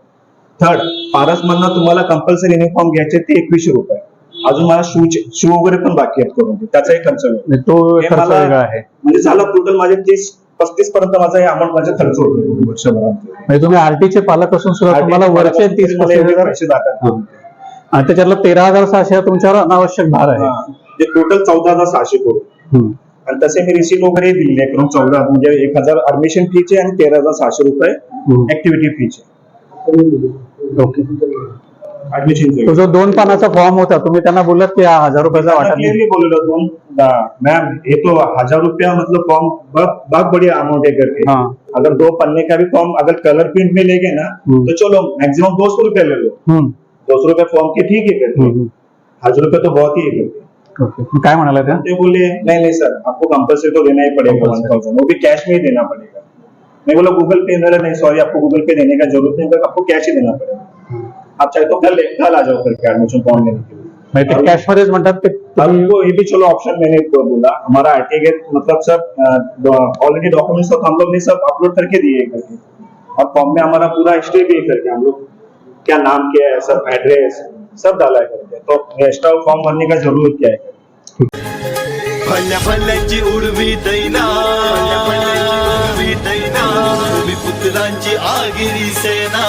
थर्ड पारस मधनं तुम्हाला कंपल्सरी युनिफॉर्म घ्यायचे ते 2100 रुपये। अजून मला शू वगैरे पण बाकी आहेत करून, त्याचाही खर्च तो खर्च वेगळा आहे। म्हणजे झालं टोटल माझे 30-35 पर्यंत माझा हे अमाऊंट माझा खर्च होतो वर्षभरात। म्हणजे तुम्ही आरटीचे पालक असून सुद्धा तुम्हाला वरचे 30-35 पैसे जातात आणि त्याच्यातलं 13,600 तुमच्यावर अनावश्यक भार आहे। जे टोटल 14,600 करून, आणि तसे मी रिसीट वगैरे दिले करून 14 म्हणजे 1,000 ऍडमिशन फीचे आणि 13,600 रुपये ऍक्टिव्हिटी फीचे। ओके। ऍडमिशन तो जो 2 पानाचा फॉर्म होता तुम्ही त्यांना बोललात की 1,000 रुपयाचा वाटा क्लियरली बोललो मैम ये तो 1,000 रुपया मतलब फॉर्म बहुत बड़ी अमाउंट है करके। अगर 2 पन्ने का भी फॉर्म अगर कलर प्रिंट में लेंगे ना तो चलो मैक्सिमम 200 रुपया ले लो, 200 रुपये फॉर्म के ठीक है करके, 1,000 रुपये तो बहुत ही है करके। काय म्हणाला त्या? ते बोले नहीं सर आपको कंपल्सरी तो देना ही पड़ेगा 1,000, वो भी कैश में ही देना पड़ेगा। मैं बोला गूगल पे नहीं सॉरी आपको गूगल पे देने का जरूरत नहीं, आपको कैश ही देना पड़ेगा। आप चाहे तो कल आ जाओ करके एडमिशन फॉर्म लेने के लिए। कैश मध्येच म्हणतात ते आपको ये भी चलो ऑप्शन मैंने बोला, हमारा आरटीए मतलब सब ऑलरेडी डॉक्यूमेंट्स तो हम लोग ने सब अपलोड करके दिए करके, और फॉर्म में हमारा पूरा हिस्ट्री भी करके हम लोग क्या नाम क्या है सब एड्रेस सब डाला है करके, तो एक्स्ट्रा फॉर्म भरने का जरूरत क्या है? भल्या भल्यांची उडवी दैना, भूमिपुत्रांची आगिरी सेना।